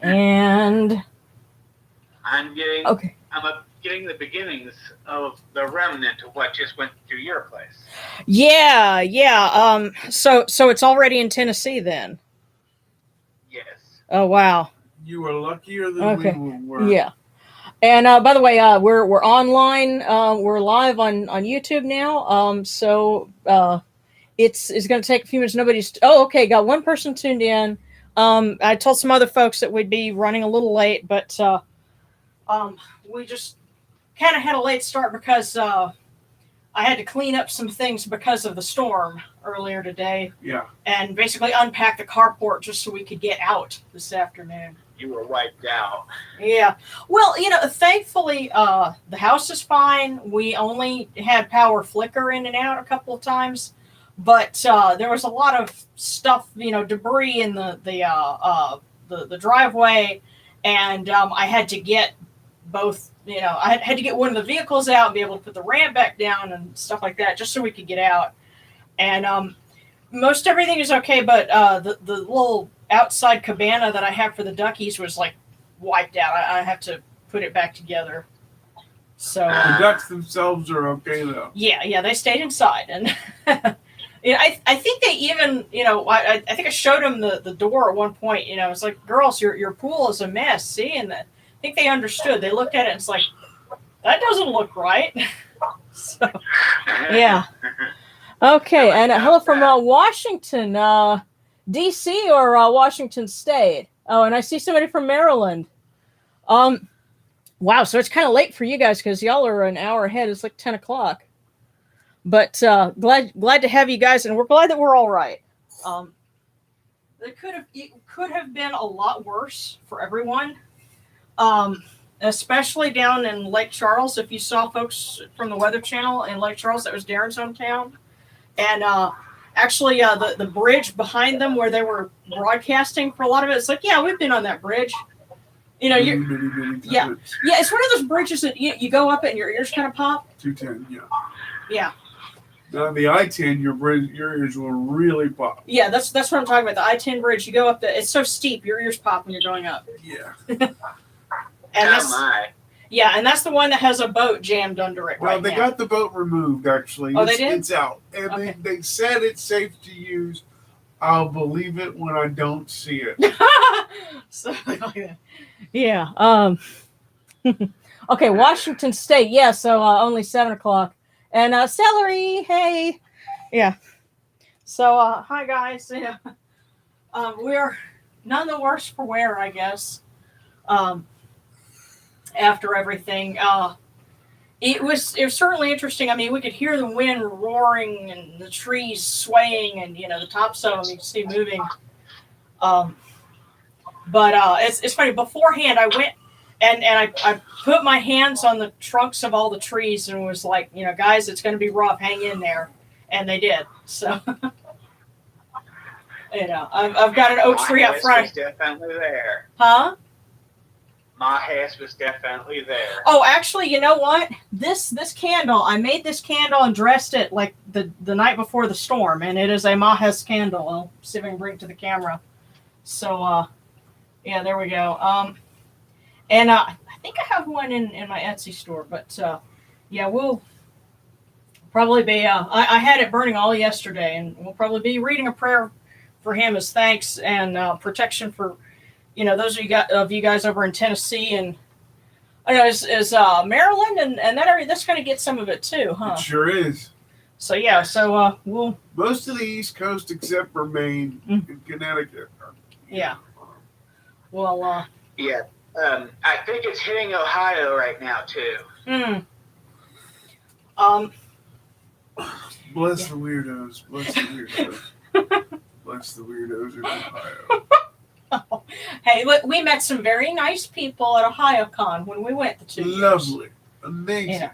And I'm getting okay. I'm getting the beginnings of the remnant of what just went through your place. Yeah, yeah. So it's already in Tennessee then. Yes. Oh wow. You were luckier than Okay. we were. Yeah. And by the way, we're online. We're live on YouTube now. So it's going to take a few minutes. Oh, okay. Got one person tuned in. I told some other folks that we'd be running a little late, but we just kind of had a late start because I had to clean up some things because of the storm earlier today. Yeah. And basically unpack the carport just so we could get out this afternoon. You were wiped out. Yeah. Well, thankfully, the house is fine. We only had power flicker in and out a couple of times, but there was a lot of stuff, debris in the driveway, and I had to get both. I had to get one of the vehicles out and be able to put the ramp back down and stuff like that, just so we could get out. And most everything is okay, but the little outside cabana that I have for the duckies was like wiped out. I have to put it back together. So the ducks themselves are okay though. Yeah, they stayed inside, and I think they even, I think I showed them the door at one point. It's like, girls, your pool is a mess. See, and I think they understood. They looked at it and it's like, that doesn't look right. So yeah. Okay, and hello from Washington, D.C. or Washington State. Oh, and I see somebody from Maryland. Wow, so it's kind of late for you guys because y'all are an hour ahead. It's like 10 o'clock. But glad to have you guys, and we're glad that we're all right. It could have been a lot worse for everyone, especially down in Lake Charles. If you saw folks from the Weather Channel in Lake Charles, that was Darren's hometown. And actually, the bridge behind them where they were broadcasting for a lot of it, it's like, yeah, we've been on that bridge. Many yeah, it's one of those bridges that you go up it and your ears kind of pop. 210, yeah. Yeah. Now the I-10, your ears will really pop. Yeah, that's what I'm talking about. The I-10 bridge, you go up it's so steep, your ears pop when you're going up. Yeah. And that's the one that has a boat jammed under it. Well, they got the boat removed, actually. Oh, they did? It's out. And okay. they said it's safe to use. I'll believe it when I don't see it. Yeah. Okay, Washington State. Yeah, so only 7 o'clock. And celery, hey. Yeah. So, hi, guys. Yeah. We're none the worse for wear, I guess. After everything, it was certainly interesting. I mean, we could hear the wind roaring and the trees swaying, and the tops of them you can see moving. But it's funny. Beforehand, I went and I put my hands on the trunks of all the trees and was like, guys, it's going to be rough. Hang in there, and they did. So, I've got an oak tree up front. Was definitely there. Huh? My house was definitely there. Oh, actually, you know what? This candle, I made this candle and dressed it like the night before the storm, and it is a Mahes candle. I'll see if I can bring it to the camera. So, yeah, there we go. And I think I have one in my Etsy store, but yeah, we'll probably be. I had it burning all yesterday, and we'll probably be reading a prayer for him as thanks and protection for. Those of you guys over in Tennessee and I know is Maryland and that area. That's going to get some of it too, huh? It sure is. So yeah, so we'll most of the East Coast except for Maine and Connecticut. Yeah. Well. Yeah. I think it's hitting Ohio right now too. Bless the weirdos. Bless the weirdos. Bless the weirdos in Ohio. Hey, look, we met some very nice people at OhioCon when we went the 2 years. Lovely. Amazing.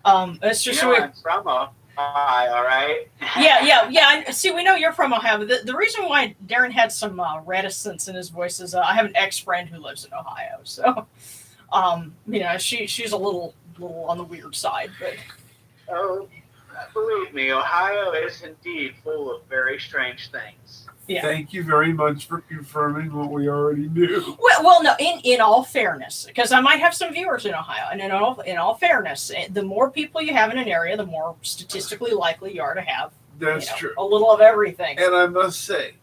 It's just I'm from Ohio, right? Yeah. See, we know you're from Ohio. The reason why Darren had some reticence in his voice is I have an ex-friend who lives in Ohio. So, she's a little on the weird side. But oh, believe me, Ohio is indeed full of very strange things. Yeah. Thank you very much for confirming what we already knew. Well, no. In all fairness, because I might have some viewers in Ohio, and in all fairness, the more people you have in an area, the more statistically likely you are to have. That's true. A little of everything. And I must say,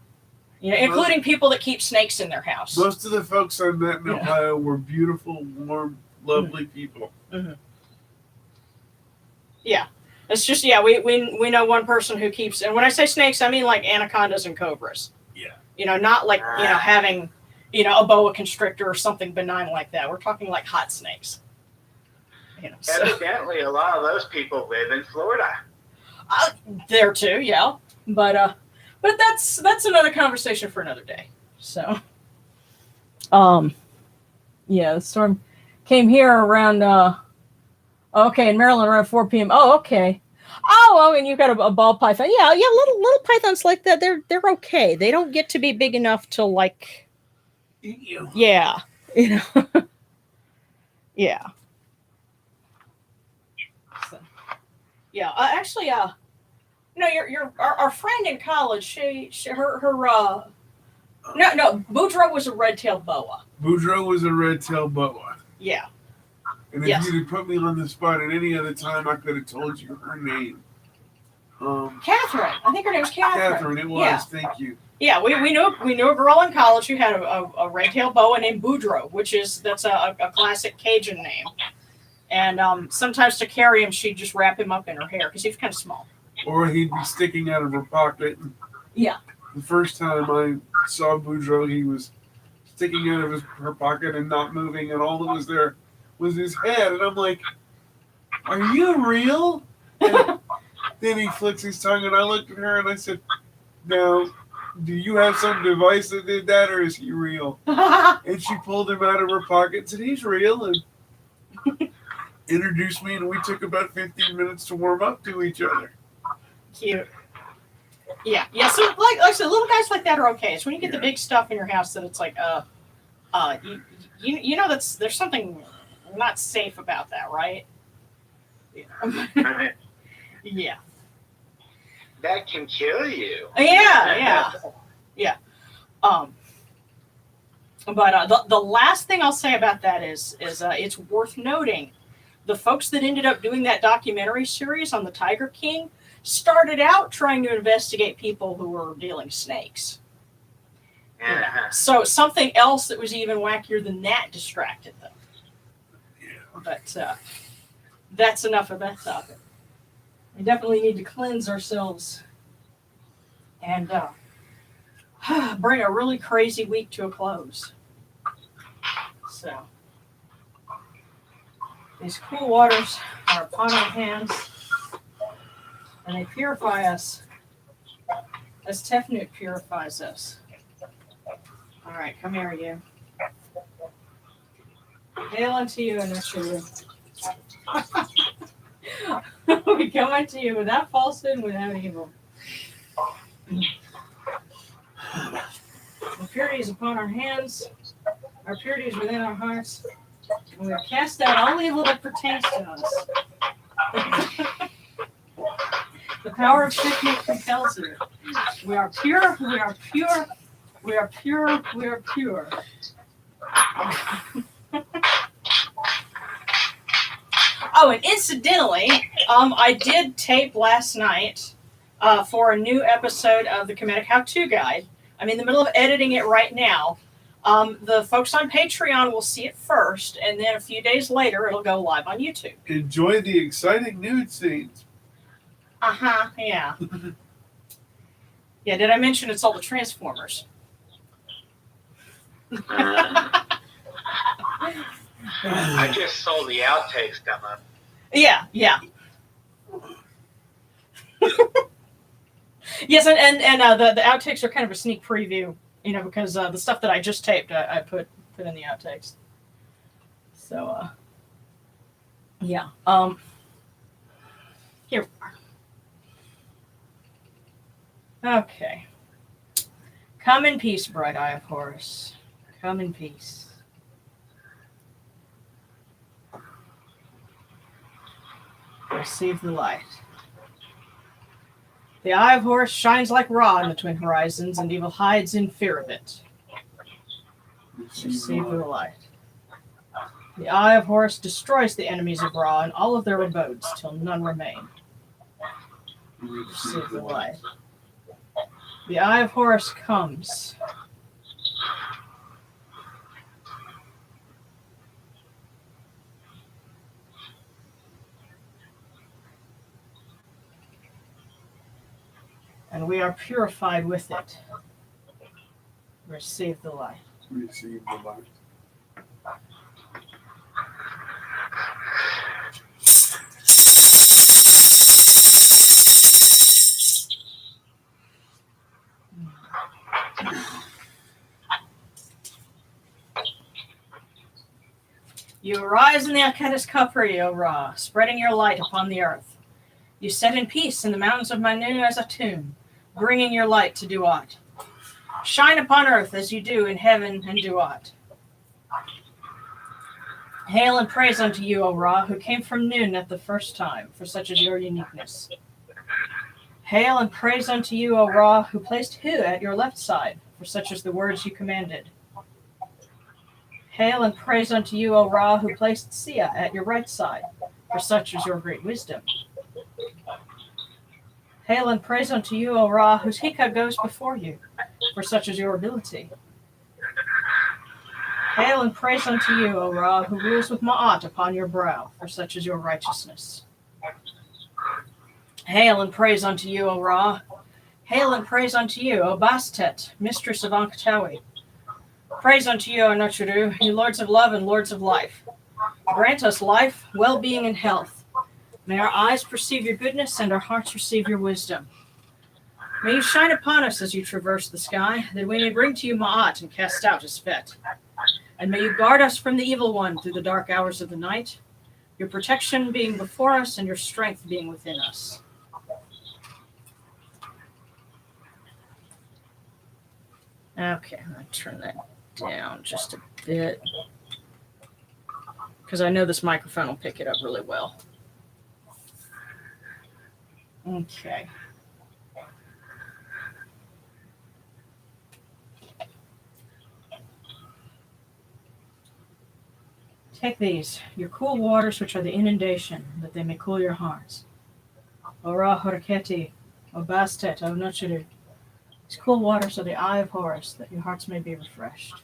including people that keep snakes in their house. Most of the folks I met in Ohio were beautiful, warm, lovely people. Mm-hmm. Yeah. It's just, we know one person who keeps, and when I say snakes, I mean like anacondas and cobras. Yeah. Not like, having, a boa constrictor or something benign like that. We're talking like hot snakes. Evidently, a lot of those people live in Florida. There too, yeah. But that's another conversation for another day. So, the storm came here around, in Maryland around 4 p.m. Oh, okay. Oh, and you got a ball python. Yeah, little pythons like that. They're okay. They don't get to be big enough to like. Yeah, yeah. So, actually, our friend in college. Boudreaux was a red-tailed boa. Boudreaux was a red-tailed boa. Yeah. And if you'd have put me on the spot at any other time, I could have told you her name. Catherine. I think her name was Catherine. Catherine, it was. Thank you. Yeah, we knew a girl in college who had a red-tailed boa named Boudreaux, that's a classic Cajun name. And sometimes to carry him, she'd just wrap him up in her hair because he was kind of small. Or he'd be sticking out of her pocket. Yeah. The first time I saw Boudreaux, he was sticking out of her pocket and not moving, and all that was there was his head. And I'm like, are you real? And then he flicks his tongue, and I looked at her and I said, now, do you have some device that did that, or is he real? And she pulled him out of her pocket and said, he's real, and introduced me, and we took about 15 minutes to warm up to each other. Cute. Yeah. So like I said, little guys like that are okay. It's when you get the big stuff in your house that it's like, there's something not safe about that, right? Yeah. Yeah. That can kill you. Yeah. But the last thing I'll say about that is it's worth noting the folks that ended up doing that documentary series on the Tiger King started out trying to investigate people who were dealing snakes. Uh-huh. So something else that was even wackier than that distracted them. Yeah. But that's enough of that topic. We definitely need to cleanse ourselves and bring a really crazy week to a close. So these cool waters are upon our hands, and they purify us as Tefnut purifies us. All right, come here, you. Hail unto you and nurture you. We come unto you without falsehood and without evil. Our purity is upon our hands. Our purity is within our hearts. And we have cast out all evil that pertains to us. The power of Tefnut compels you. We are pure. We are pure. We are pure. We are pure. Oh, and incidentally, I did tape last night for a new episode of the Kemetic How-To Guide. I'm in the middle of editing it right now. The folks on Patreon will see it first, and then a few days later, it'll go live on YouTube. Enjoy the exciting nude scenes. Uh-huh, yeah. Yeah, did I mention it's all the Transformers? I just saw the outtakes come up. Yeah. Yes, and the outtakes are kind of a sneak preview, because the stuff that I just taped, I put in the outtakes. So, yeah. Here we are. Okay. Come in peace, bright Eye of Horus. Come in peace. Receive the light. The Eye of Horus shines like Ra in the twin horizons, and evil hides in fear of it. Receive the light. The Eye of Horus destroys the enemies of Ra and all of their abodes till none remain. Receive the light. The Eye of Horus comes. And we are purified with it. Receive the light. Receive the light. You arise in the Outtakes Capri, O Ra, spreading your light upon the earth. You set in peace in the mountains of Manu as a tomb, bringing your light to Duat. Shine upon earth as you do in heaven and Duat. Hail and praise unto you, O Ra, who came from Nun at the first time, for such is your uniqueness. Hail and praise unto you, O Ra, who placed Hu at your left side, for such is the words you commanded. Hail and praise unto you, O Ra, who placed Sia at your right side, for such is your great wisdom. Hail and praise unto you, O Ra, whose Hika goes before you, for such is your ability. Hail and praise unto you, O Ra, who rules with Ma'at upon your brow, for such is your righteousness. Hail and praise unto you, O Ra. Hail and praise unto you, O Bastet, mistress of Ankatawi. Praise unto you, O Nochuru, you lords of love and lords of life. Grant us life, well-being, and health. May our eyes perceive your goodness and our hearts receive your wisdom. May you shine upon us as you traverse the sky, that we may bring to you Ma'at and cast out his fet. And may you guard us from the evil one through the dark hours of the night, your protection being before us and your strength being within us. Okay, I'm going to turn that down just a bit, because I know this microphone will pick it up really well. Okay. Take these, your cool waters, which are the inundation, that they may cool your hearts. O Ra Horaketi, O Bastet, O Nochiru. These cool waters are the Eye of Horus, that your hearts may be refreshed.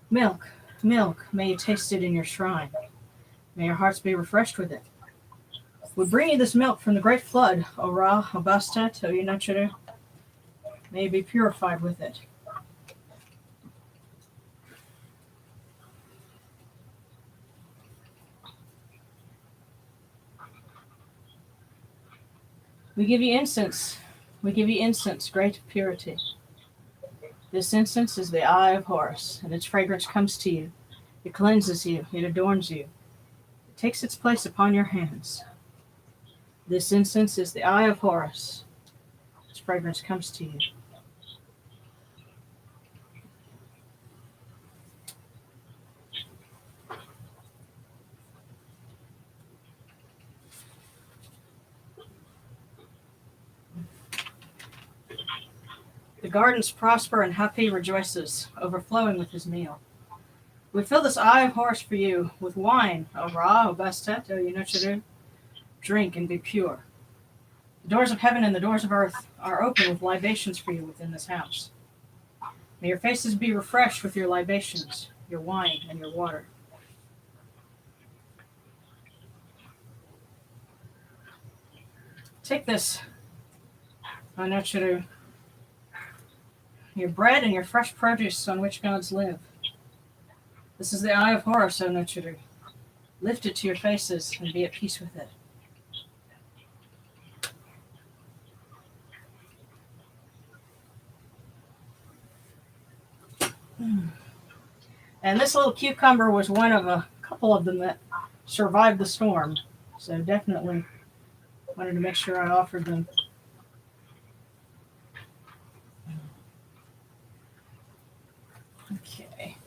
Milk, milk, may you taste it in your shrine. May your hearts be refreshed with it. We bring you this milk from the great flood, O Ra, O Bastet, O Nochiru. May you be purified with it. We give you incense. We give you incense, great purity. This incense is the Eye of Horus, and its fragrance comes to you. It cleanses you. It adorns you. It takes its place upon your hands. This incense is the Eye of Horus. Its fragrance comes to you. The gardens prosper and Hapi rejoices, overflowing with his meal. We fill this Eye of Horus for you with wine, O Ra, O Bastet, O Yunochiru. Drink and be pure. The doors of heaven and the doors of earth are open with libations for you within this house. May your faces be refreshed with your libations, your wine, and your water. Take this, O Nochiru. Your bread and your fresh produce on which gods live. This is the Eye of Horus, O Nochiru. Lift it to your faces and be at peace with it. And this little cucumber was one of a couple of them that survived the storm. So definitely wanted to make sure I offered them. Okay.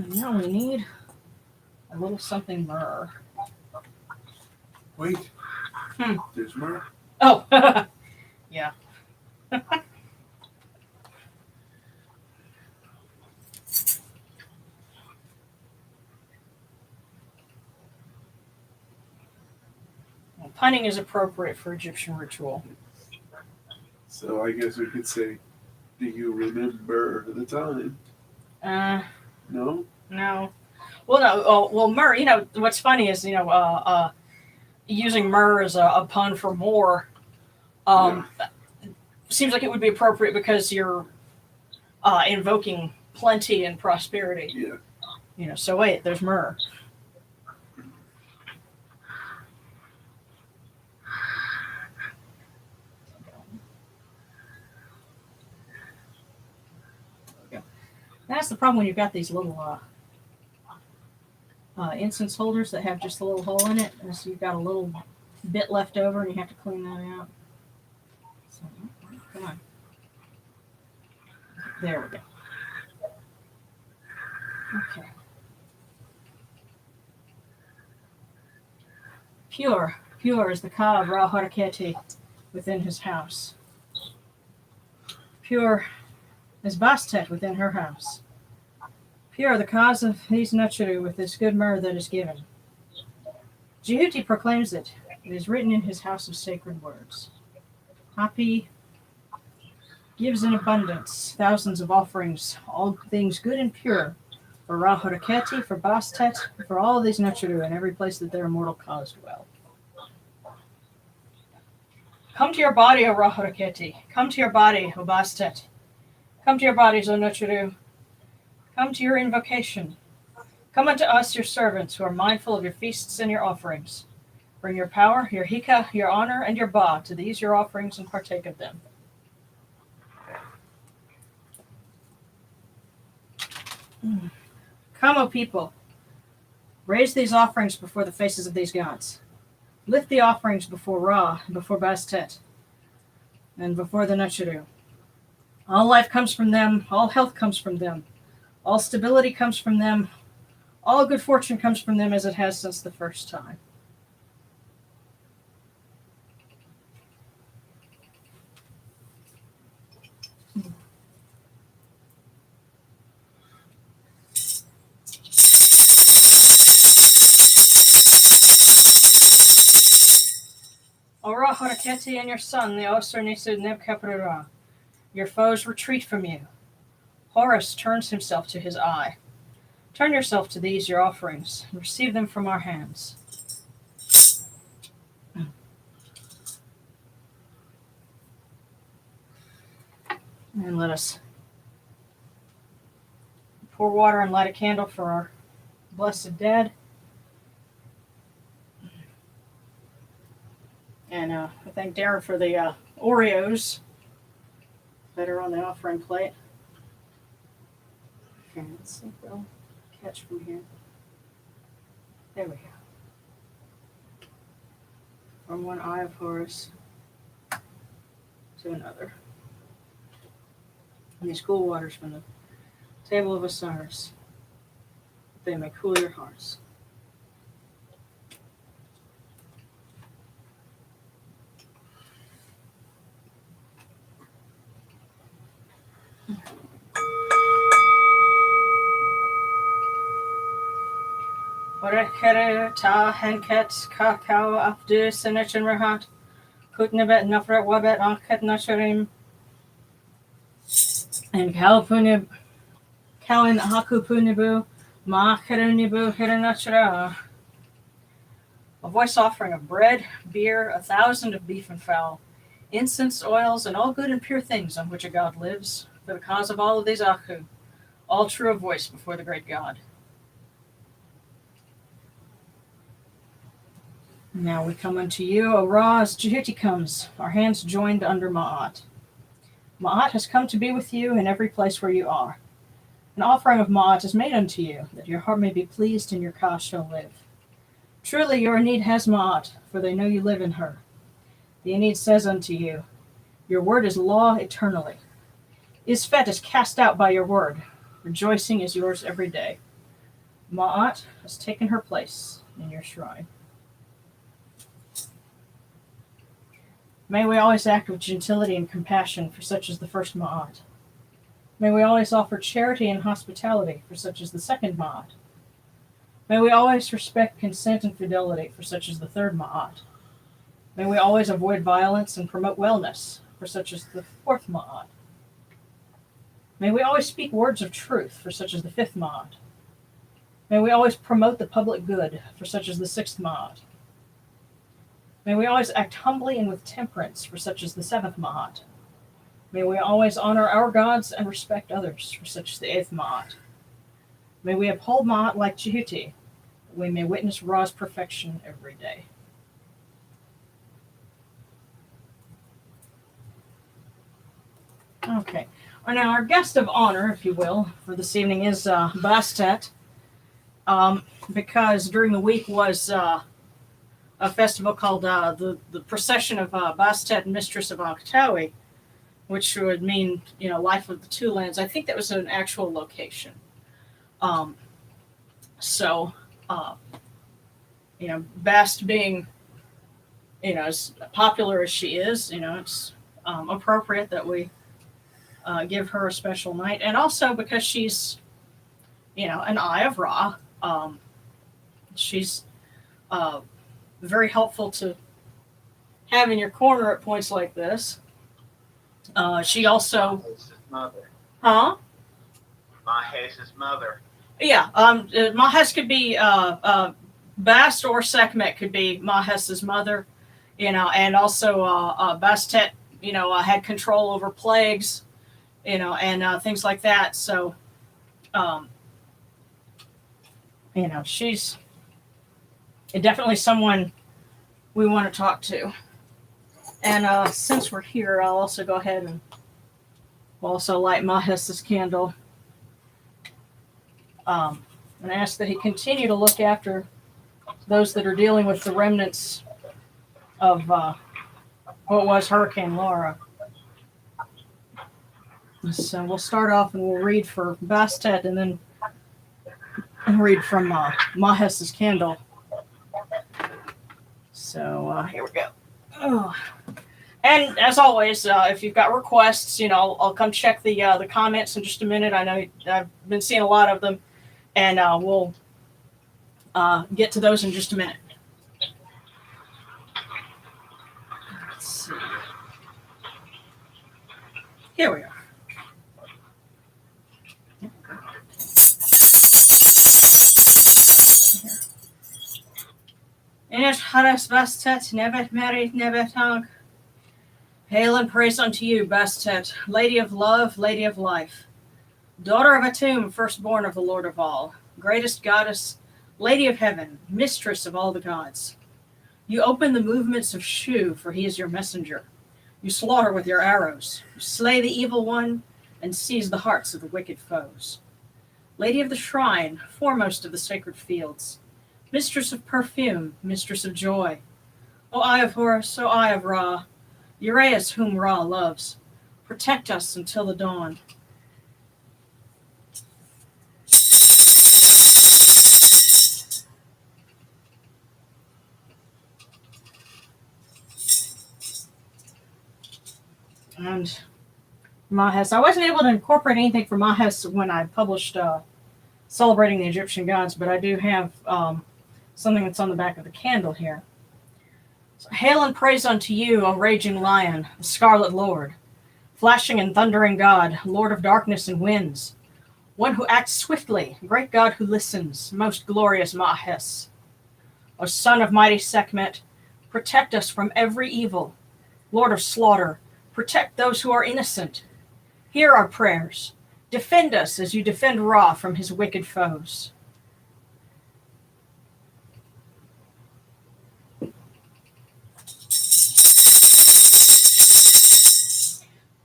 Now we need a little something myrrh. Wait. Hmm. There's more. Oh, yeah. Well, punning is appropriate for Egyptian ritual. So I guess we could say, do you remember the time? No? No. Well, no. Oh, well, myrrh. You know what's funny is using myrrh as a pun for more. Seems like it would be appropriate because you're invoking plenty and prosperity. Yeah. You know. So wait, there's myrrh. That's the problem when you've got these little incense holders that have just a little hole in it, and so you've got a little bit left over, and you have to clean that out. So, come on. There we go. Okay. Pure is the ka of Ra Haraketi within his house. Pure is Bastet within her house. Pure the cause of these Nutcheru with this good myrrh that is given. Jehuti proclaims it. It is written in his house of sacred words. Hapi gives in abundance thousands of offerings, all things good and pure, for Ra Haraketi, for Bastet, for all of these Nutcheru, and every place that their immortal cause dwell. Come to your body, O Ra Haraketi. Come to your body, O Bastet. Come to your bodies, O Nutcheru. Come to your invocation. Come unto us, your servants, who are mindful of your feasts and your offerings. Bring your power, your hika, your honor, and your ba to these your offerings and partake of them. Come, O people. Raise these offerings before the faces of these gods. Lift the offerings before Ra, and before Bastet, and before the Nutcheru. All life comes from them. All health comes from them. All stability comes from them. All good fortune comes from them as it has since the first time. O Ra Haraketi and your son, the Osir Nisu Nebkapra. Your foes retreat from you. Horus turns himself to his eye. Turn yourself to these, your offerings, and receive them from our hands. And let us pour water and light a candle for our blessed dead. And I thank Darren for the Oreos that are on the offering plate. Okay, let's see if we'll catch from here. There we go. From one Eye of Horus to another. And these cool waters from the table of Osiris, they may cool your hearts. Orekere ta henket kakao afdu senechin rahat kutnebet nafret wabet anket nasharim and kalpunib kalin hakupunibu ma kerunibu hiranachra. A voice offering of bread, beer, 1,000 of beef and fowl, incense, oils, and all good and pure things on which a god lives, for the cause of all of these Aku, all true of voice before the great god. Now we come unto you, O Ra, as Jehuti comes, our hands joined under Ma'at. Ma'at has come to be with you in every place where you are. An offering of Ma'at is made unto you, that your heart may be pleased and your ka shall live. Truly your need has Ma'at, for they know you live in her. The Enid says unto you, your word is law eternally. Isfet is cast out by your word. Rejoicing is yours every day. Ma'at has taken her place in your shrine. May we always act with gentility and compassion for such as the first Ma'at. May we always offer charity and hospitality for such as the second Ma'at. May we always respect consent and fidelity for such as the third Ma'at. May we always avoid violence and promote wellness for such as the fourth Ma'at. May we always speak words of truth for such as the fifth Ma'at. May we always promote the public good for such as the sixth Ma'at. May we always act humbly and with temperance for such as the seventh Ma'at. May we always honor our gods and respect others for such as the eighth Ma'at. May we uphold Ma'at like Jehuti, that we may witness Ra's perfection every day. Okay. Now, our guest of honor, if you will, for this evening is Bastet, because during the week was a festival called the Procession of Bastet, Mistress of Anktawi, which would mean, Life of the Two Lands. I think that was an actual location. Bast being, as popular as she is, it's appropriate that we give her a special night. And also because she's, an Eye of Ra. She's very helpful to have in your corner at points like this. She also... Mahes's mother. Huh? Mahes's mother. Yeah, Mahes could be Bast, or Sekhmet could be Mahes's mother, and also Bastet, had control over plagues, and things like that. So, she's definitely someone we want to talk to. And since we're here, I'll also go ahead and also light Mahes's candle. And ask that he continue to look after those that are dealing with the remnants of what was Hurricane Laura. So we'll start off and we'll read for Bastet and then read from Mahes's candle. So here we go. Oh. And as always, if you've got requests, I'll come check the comments in just a minute. I know I've been seeing a lot of them, and we'll get to those in just a minute. Let's see. Here we are. Inish Haras Bastet, Nevet Merit, Nevet Hang. Hail and praise unto you, Bastet, Lady of Love, Lady of Life, daughter of Atum, firstborn of the Lord of all, greatest goddess, Lady of Heaven, mistress of all the gods. You open the movements of Shu, for he is your messenger. You slaughter with your arrows. You slay the evil one and seize the hearts of the wicked foes. Lady of the shrine, foremost of the sacred fields, mistress of perfume, mistress of joy. O Eye of Horus, O Eye of Ra, Uraeus whom Ra loves, protect us until the dawn. And Mahes, I wasn't able to incorporate anything for Mahes when I published Celebrating the Egyptian Gods, but I do have something that's on the back of the candle here. So, hail and praise unto you, O raging lion, the scarlet lord, flashing and thundering God, Lord of darkness and winds, one who acts swiftly, great God who listens, most glorious Mahes. O son of mighty Sekhmet, protect us from every evil. Lord of slaughter, protect those who are innocent. Hear our prayers. Defend us as you defend Ra from his wicked foes.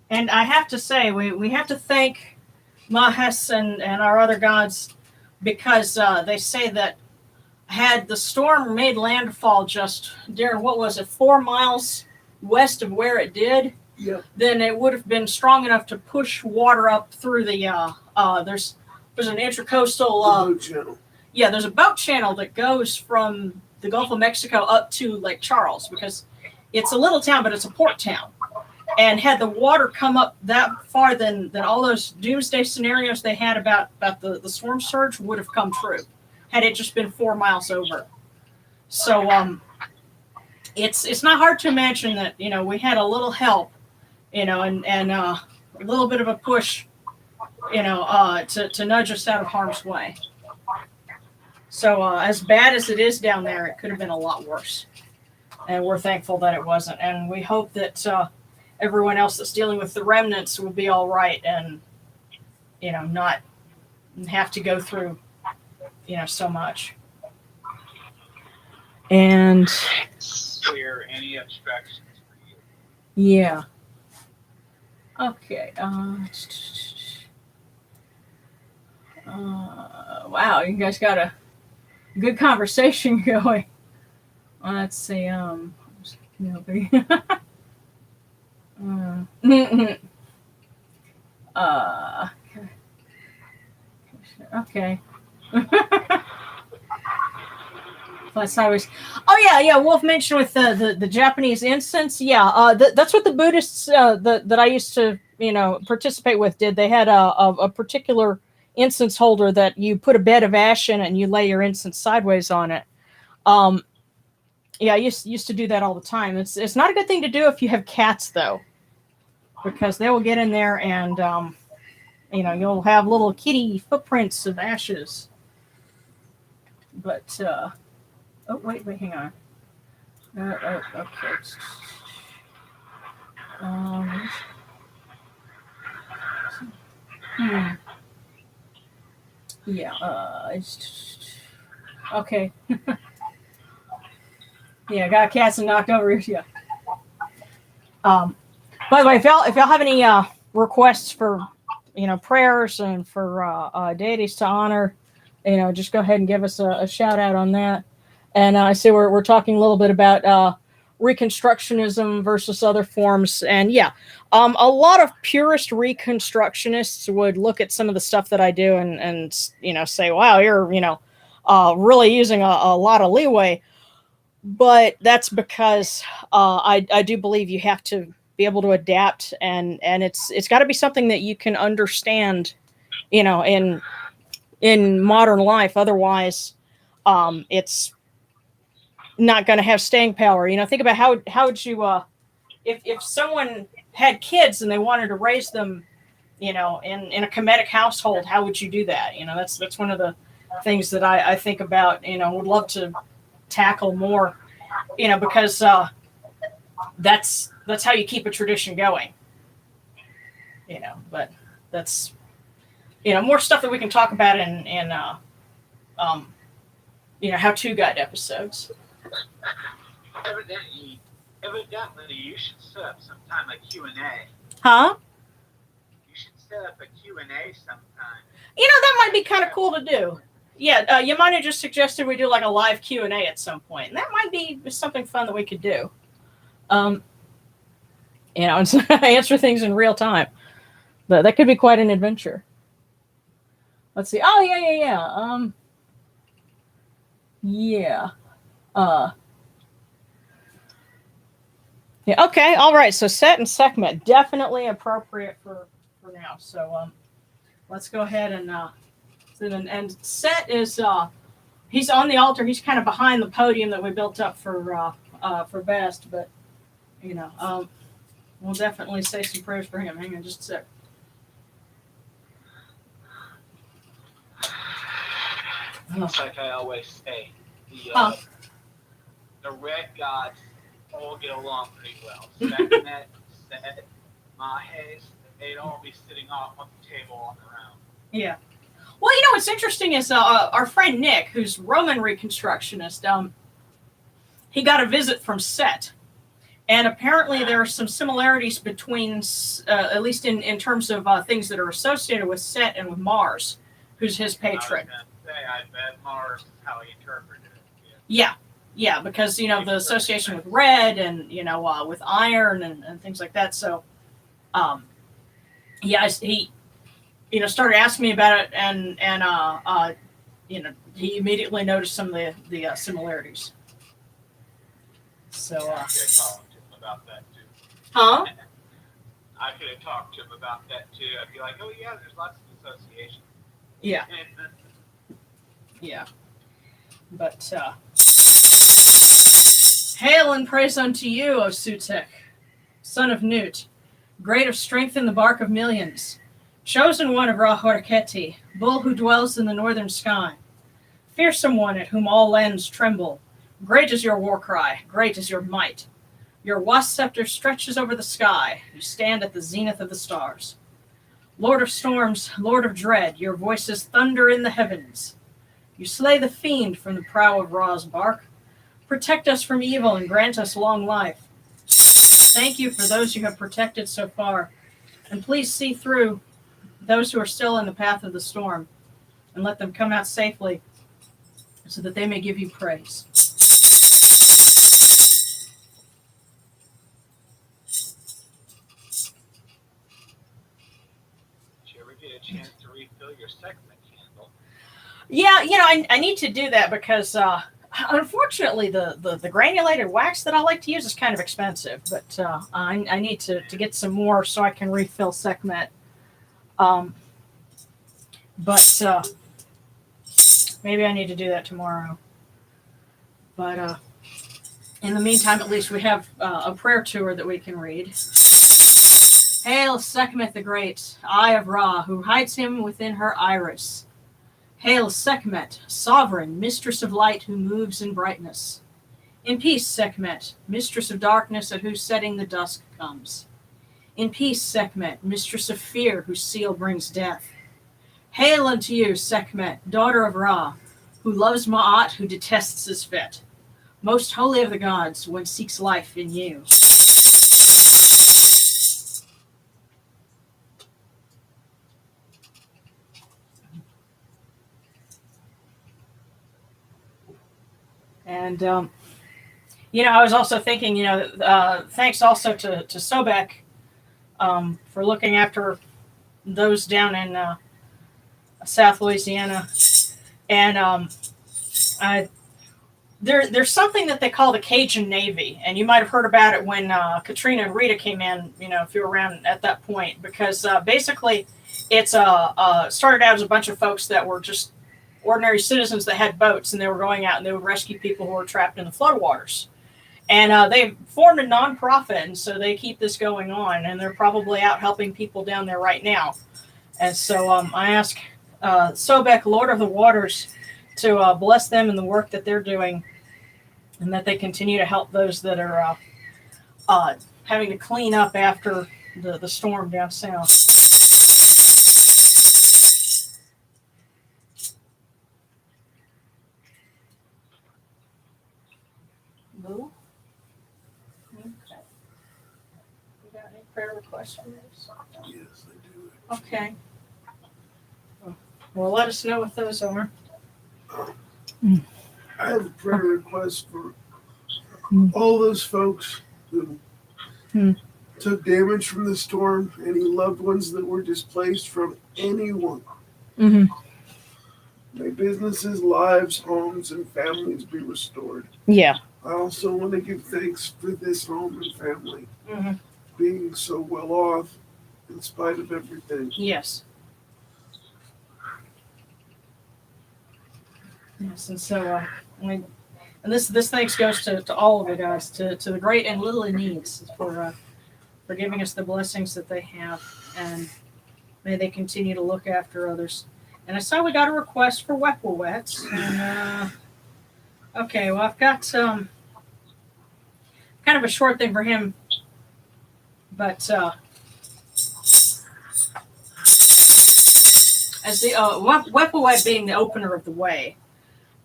And I have to say, we have to thank Mahes and our other gods, because they say that had the storm made landfall just during, 4 miles west of where it did, Yep. then it would have been strong enough to push water up through the, there's an intercoastal, boat channel. there's a boat channel that goes from the Gulf of Mexico up to Lake Charles, because it's a little town, but it's a port town. And had the water come up that far, then all those doomsday scenarios they had about the storm surge would have come true, had it just been 4 miles over. So it's not hard to imagine that, we had a little help, and a little bit of a push, to nudge us out of harm's way. So as bad as it is down there, it could have been a lot worse. And we're thankful that it wasn't. And we hope that everyone else that's dealing with the remnants will be all right and, not have to go through, so much. And clear any obstructions for you. Yeah. Okay. Wow, you guys got a good conversation going. Let's see. Okay. Sideways. Oh yeah. Wolf mentioned with the Japanese incense. Yeah, that's what the Buddhists that I used to participate with did. They had a particular incense holder that you put a bed of ash in and you lay your incense sideways on it. Yeah, I used to do that all the time. It's not a good thing to do if you have cats though, because they will get in there and you'll have little kitty footprints of ashes. But oh wait, hang on. Okay. Yeah. Okay. Yeah, got cats and knocked over. Yeah. By the way, if y'all have any requests for prayers and for deities to honor, just go ahead and give us a shout out on that. And I see we're talking a little bit about Reconstructionism versus other forms, and a lot of purist Reconstructionists would look at some of the stuff that I do and say, wow, you're really using a lot of leeway. But that's because I do believe you have to be able to adapt, and it's got to be something that you can understand, in modern life. Otherwise, it's not going to have staying power. Think about how would you, if someone had kids and they wanted to raise them, in a Kemetic household, how would you do that? That's one of the things that I think about. Would love to tackle more, because that's how you keep a tradition going. But that's more stuff that we can talk about in how-to guide episodes. Evidently, you should set up sometime a Q&A. Huh? You should set up a Q&A sometime. That might be kind of cool to do. Yeah, you might have just suggested we do like a live Q&A at some point, and that might be something fun that we could do. And answer things in real time. But that could be quite an adventure. Let's see. Oh yeah. Yeah. Yeah. Okay. All right. So Set and Sekhmet definitely appropriate for now. So let's go ahead and Set is he's on the altar. He's kind of behind the podium that we built up for Best, but we'll definitely say some prayers for him. Hang on just a sec. It's like I always say, the red gods all get along pretty well. Sekhmet, Set, Mahes, they'd all be sitting off on the table on their own. Yeah. Well, what's interesting is our friend Nick, who's Roman Reconstructionist, he got a visit from Set. And apparently there are some similarities between, at least in terms of things that are associated with Set and with Mars, who's his patron. I bet Mars is how he interpreted it. Yeah, because, the association with red and, with iron and things like that. So, he, started asking me about it and he immediately noticed some of the similarities. So, I could have talked to him about that too. huh? I could have talked to him about that too. I'd be like, oh yeah, there's lots of associations. Yeah, yeah. But hail and praise unto you, O Sutek, son of Nut, great of strength in the bark of millions, chosen one of Ra-Horaketi, bull who dwells in the northern sky, fearsome one at whom all lands tremble. Great is your war cry, great is your might. Your wasp scepter stretches over the sky. You stand at the zenith of the stars. Lord of storms, Lord of dread, your voices thunder in the heavens. You slay the fiend from the prow of Ra's bark. Protect us from evil and grant us long life. Thank you for those you have protected so far. And please see through those who are still in the path of the storm, and let them come out safely so that they may give you praise. Did you ever get a chance to refill your segment candle? Yeah, I need to do that because unfortunately the granulated wax that I like to use is kind of expensive, but I need to get some more so I can refill Sekhmet. But maybe I need to do that tomorrow. But in the meantime, at least we have a prayer tour that we can read. Hail Sekhmet the Great, Eye of Ra, who hides him within her iris. Hail Sekhmet, sovereign, mistress of light who moves in brightness. In peace, Sekhmet, mistress of darkness at whose setting the dusk comes. In peace, Sekhmet, mistress of fear whose seal brings death. Hail unto you, Sekhmet, daughter of Ra, who loves Ma'at, who detests Isfet. Most holy of the gods, one seeks life in you. And, I was also thinking, thanks also to Sobek for looking after those down in South Louisiana. And there's something that they call the Cajun Navy. And you might have heard about it when Katrina and Rita came in, if you were around at that point. Because basically it's started out as a bunch of folks that were just ordinary citizens that had boats, and they were going out and they would rescue people who were trapped in the floodwaters. And they formed a nonprofit, and so they keep this going on, and they're probably out helping people down there right now. And so I ask Sobek, Lord of the Waters, to bless them in the work that they're doing, and that they continue to help those that are having to clean up after the storm down south. Boo? Okay. You got any prayer requests on this? Yes, I do. Okay. Well, let us know what those are. I have a prayer request for all those folks who took damage from the storm, any loved ones that were displaced from anyone. Mm-hmm. May businesses, lives, homes, and families be restored. Yeah. I also want to give thanks for this home and family Mm-hmm. being so well off in spite of everything. Yes. Yes, and so and this thanks goes to all of you guys, to the great and little in needs for giving us the blessings that they have, and may they continue to look after others. And I saw we got a request for Wepwawets, and okay, well I've got kind of a short thing for him, but as the Wepwawet being the opener of the way.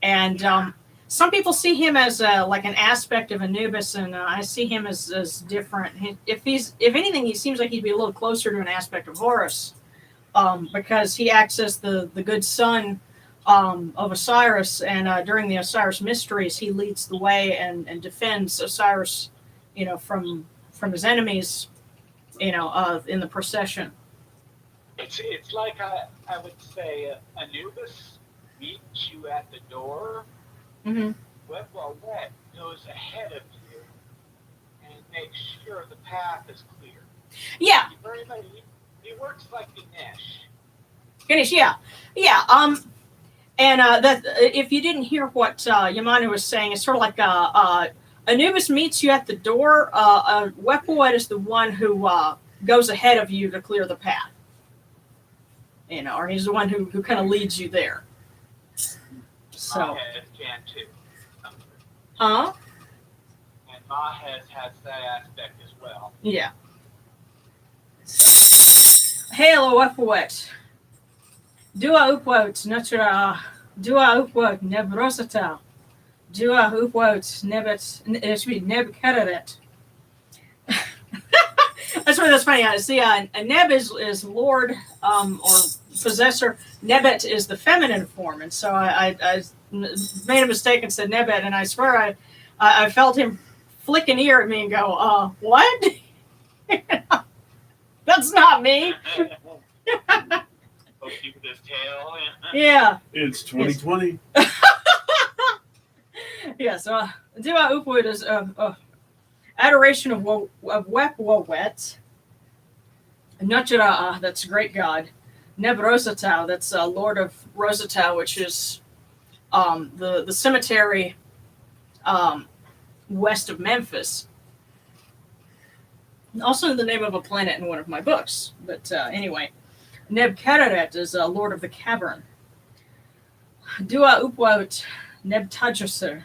And some people see him as like an aspect of Anubis, and I see him as different. If anything, he seems like he'd be a little closer to an aspect of Horus, because he acts as the good son of Osiris, and during the Osiris mysteries, he leads the way and defends Osiris, from his enemies, in the procession. It's like I would say Anubis meets you at the door, Mm-hmm. Wet goes ahead of you and makes sure the path is clear. Yeah. He works like a niche. Finish. Yeah. Yeah. And that if you didn't hear what Yamanu was saying, it's sort of like Anubis meets you at the door. Wet is the one who goes ahead of you to clear the path. You know, or he's the one who kind of leads you there. So. Mahez can too. Huh? And Mahez has that aspect as well. Yeah. Hello, Wet. Dua upwot natura. Dua upwot nebrosata. Dua upwot nebet. It should be nebkararet. That's funny. See, Neb is Lord or possessor. Nebet is the feminine form, and so I made a mistake and said Nebet, and I swear I felt him flick an ear at me and go, what? That's not me. Poking with his tail. Yeah. It's 2020. Yeah, so Dua Upwood is adoration of Wet. Nuchara, that's great god. Neb Rosatau, that's Lord of Rosatau, which is the cemetery west of Memphis. Also the name of a planet in one of my books. But anyway, Neb Kararet is Lord of the Cavern. Dua Upwot Neb Tajuser.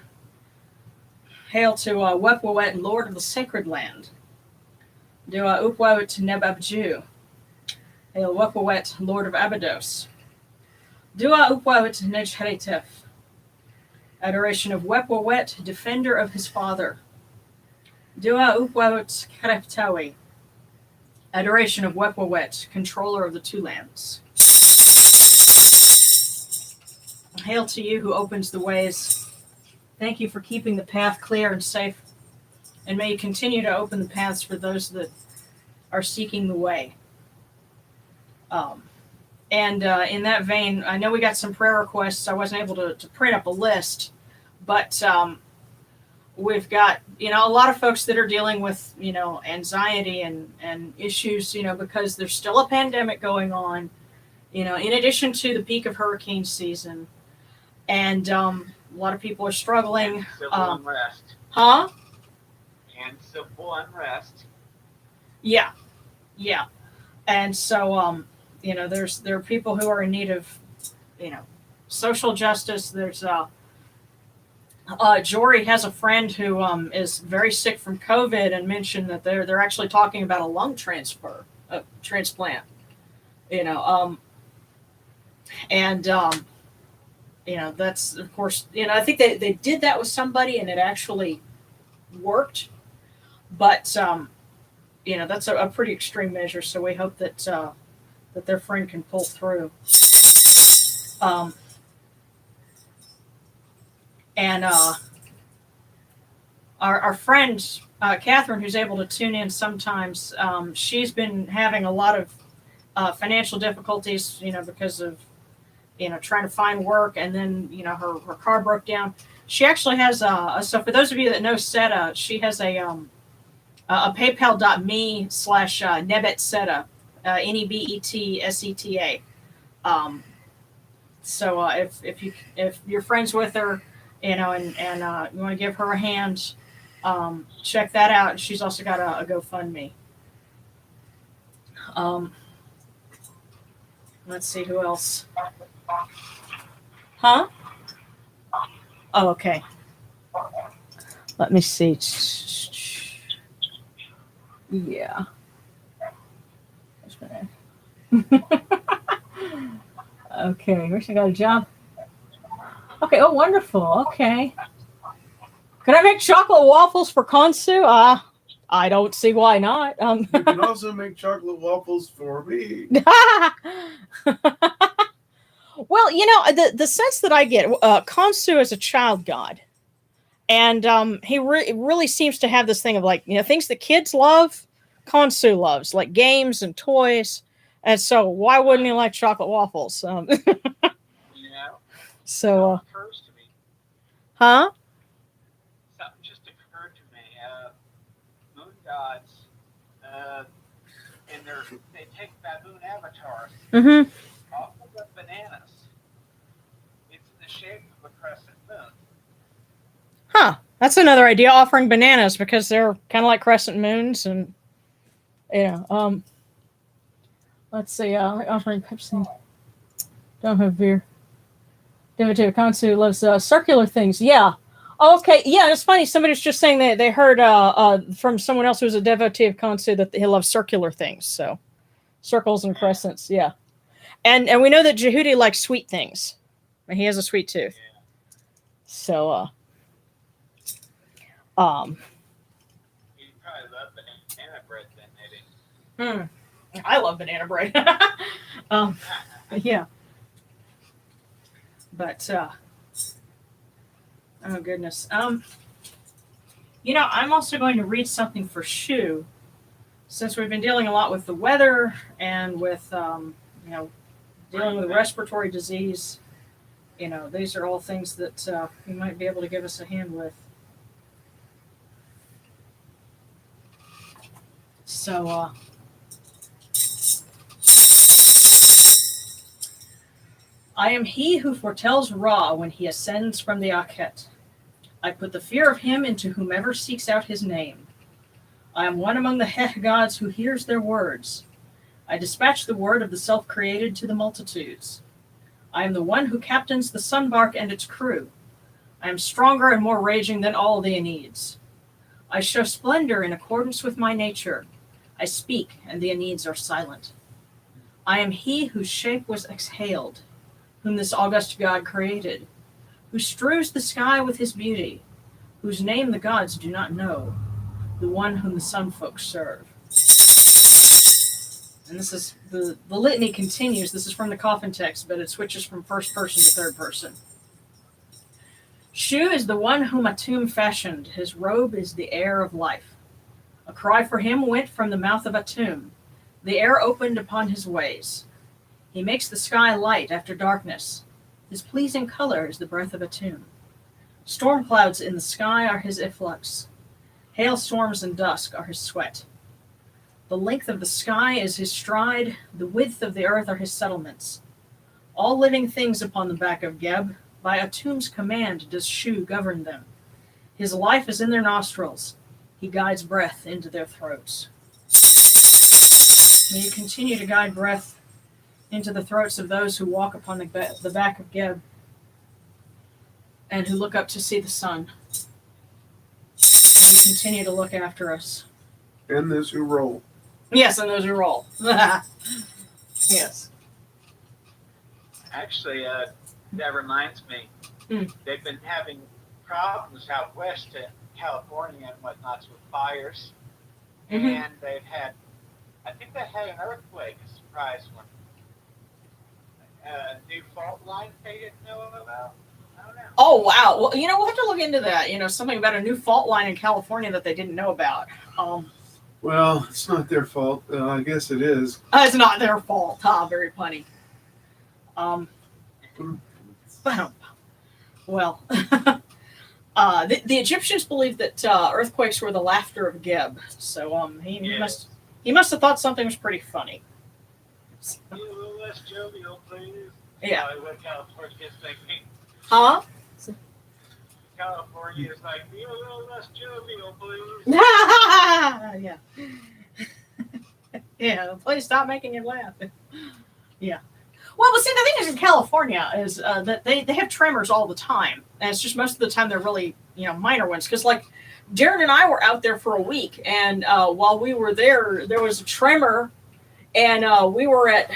Hail to Wepwawet, Lord of the Sacred Land. Dua Upwot Neb Abju. Hail Wepwawet, Lord of Abydos. Dua Upwot Nejheretef. Adoration of Wepwawet, Defender of his Father. Dua Upwot Kreptawi. Adoration of Wepwawet, Controller of the Two Lands. Hail to you who opens the ways. Thank you for keeping the path clear and safe. And may you continue to open the paths for those that are seeking the way. In that vein, I know we got some prayer requests. I wasn't able to print up a list, but we've got, a lot of folks that are dealing with, anxiety and issues, because there's still a pandemic going on, in addition to the peak of hurricane season. And a lot of people are struggling. And civil unrest. Huh? And civil unrest. Yeah. And so, there are people who are in need of, social justice. There's Jory has a friend who is very sick from COVID and mentioned that they're actually talking about a lung transplant. That's of course, I think they did that with somebody and it actually worked, but that's a pretty extreme measure. So we hope that that their friend can pull through. Our friend Catherine, who's able to tune in sometimes, she's been having a lot of financial difficulties, because of trying to find work, and then her car broke down. She actually has so for those of you that know SETA, she has a PayPal.me/Nebet SETA, NEBETSETA. So if you're friends with her, and you want to give her a hand, check that out. She's also got a GoFundMe. Let's see who else. Huh? Oh, okay. Let me see. Yeah. Okay, where's she got a job? Okay, oh, wonderful. Okay. Can I make chocolate waffles for Konsu? I don't see why not. You can also make chocolate waffles for me. Well, the sense that I get, Konsu is a child god. And he really seems to have this thing of things that kids love, Konsu loves, like games and toys. And so why wouldn't he like chocolate waffles? So, Something occurs to me. huh? Something just occurred to me. Moon gods, and they take baboon avatars, Mm-hmm. offer them bananas. It's in the shape of a crescent moon. Huh. That's another idea, offering bananas, because they're kind of like crescent moons. And, let's see, offering Pepsi. Don't have beer. Devotive Kansu loves circular things. Yeah. Okay. Yeah, it's funny. Somebody was just saying that they heard from someone else who was a devotee of Kansu that he loves circular things. So circles and crescents. Yeah. And we know that Jehudi likes sweet things. And he has a sweet tooth. Yeah. So You probably love banana bread then, maybe. I love banana bread. Yeah. But oh goodness. I'm also going to read something for Shu, since we've been dealing a lot with the weather and with dealing with respiratory disease. These are all things that you might be able to give us a hand with. So I am he who foretells Ra when he ascends from the Akhet. I put the fear of him into whomever seeks out his name. I am one among the Heh gods who hears their words. I dispatch the word of the self-created to the multitudes. I am the one who captains the Sunbark and its crew. I am stronger and more raging than all the Aenids. I show splendor in accordance with my nature. I speak, and the Aenids are silent. I am he whose shape was exhaled, whom this august god created, who strews the sky with his beauty, whose name the gods do not know, the one whom the sun folks serve. And this is, the litany continues. This is from the coffin text, but it switches from first person to third person. Shu is the one whom Atum fashioned. His robe is the air of life. A cry for him went from the mouth of Atum. The air opened upon his ways. He makes the sky light after darkness. His pleasing color is the breath of Atum. Storm clouds in the sky are his efflux. Hailstorms and dusk are his sweat. The length of the sky is his stride. The width of the earth are his settlements. All living things upon the back of Geb, by Atum's command does Shu govern them. His life is in their nostrils. He guides breath into their throats. May you continue to guide breath into the throats of those who walk upon the back of Geb and who look up to see the sun. May you continue to look after us. And those who roll. Yes, and those who roll. Yes. Actually, that reminds me, they've been having problems out west in California and whatnot with fires. Mm-hmm. And I think they had an earthquake, a surprise one. A new fault line they didn't know about. I don't know. Oh, wow. Well, we'll have to look into that. Something about a new fault line in California that they didn't know about. Well, it's not their fault. I guess it is. It's not their fault. Very funny. Well, the Egyptians believed that earthquakes were the laughter of Geb. So he must have thought something was pretty funny. Be a little less jovial, please. Yeah. What California is thinking. Huh? California is like, be a little less jovial, please. Yeah. Yeah, please stop making him laugh. Yeah. Well, but see, the thing is in California is that they have tremors all the time. And it's just most of the time they're really, minor ones. Because, like, Jared and I were out there for a week. And while we were there was a tremor. And we were at,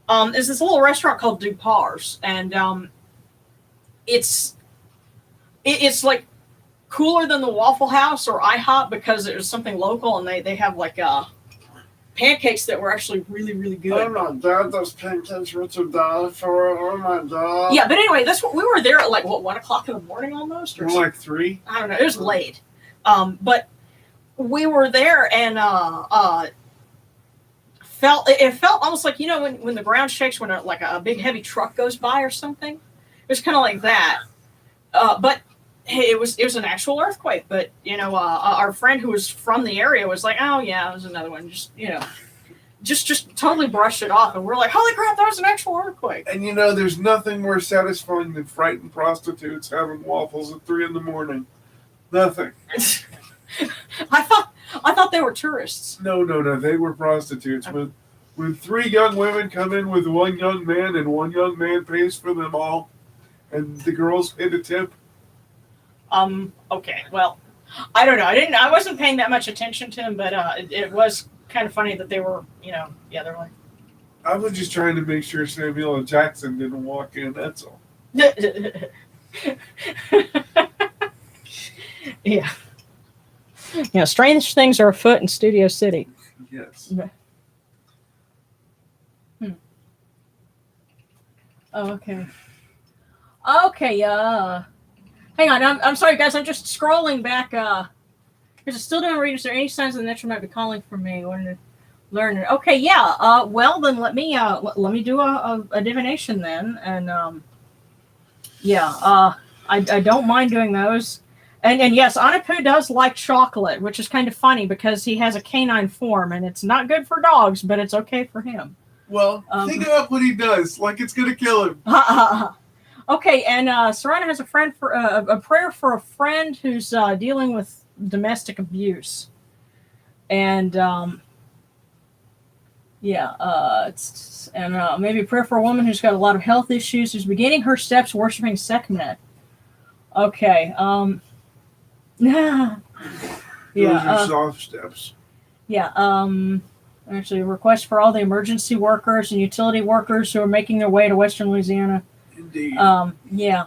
there's this little restaurant called Dupar's. And it's like cooler than the Waffle House or IHOP because it was something local. And they have, like, pancakes that were actually really, really good. Oh my God, those pancakes were to die for. Oh my God. Yeah, but anyway, that's what we were there at 1 o'clock in the morning almost? Or like 3? I don't know. It was late. But we were there and it felt almost like, when the ground shakes when a big heavy truck goes by or something. was kind of like that. But hey, it was an actual earthquake. But our friend who was from the area was like, "Oh yeah, it was another one." Just totally brushed it off, and we're like, "Holy crap, that was an actual earthquake!" And there's nothing more satisfying than frightened prostitutes having waffles at 3 a.m. Nothing. I thought they were tourists. No, they were prostitutes. When 3 young women come in with 1 young man, and 1 young man pays for them all, and the girls pay the tip. Okay. Well, I don't know. I wasn't paying that much attention to them, but it was kind of funny that they were, they're like. I was just trying to make sure Samuel L. Jackson didn't walk in. That's all. Yeah. Strange things are afoot in Studio City. Yes. Oh, okay. Okay. Hang on. I'm sorry, guys. I'm just scrolling back. Because it's still doing reading. Is there any signs that the nature might be calling for me? I wanted to learn it. Okay. Yeah. Well, then let me do a divination then, and I don't mind doing those. And yes, Anapu does like chocolate, which is kind of funny because he has a canine form, and it's not good for dogs, but it's okay for him. Well, think about what he does, like it's going to kill him. Okay, and Serena has a prayer for a friend who's dealing with domestic abuse. And, maybe a prayer for a woman who's got a lot of health issues, who's beginning her steps worshiping Sekhmet. Okay, Those are soft steps. Yeah, actually, a request for all the emergency workers and utility workers who are making their way to Western Louisiana. Indeed. Yeah.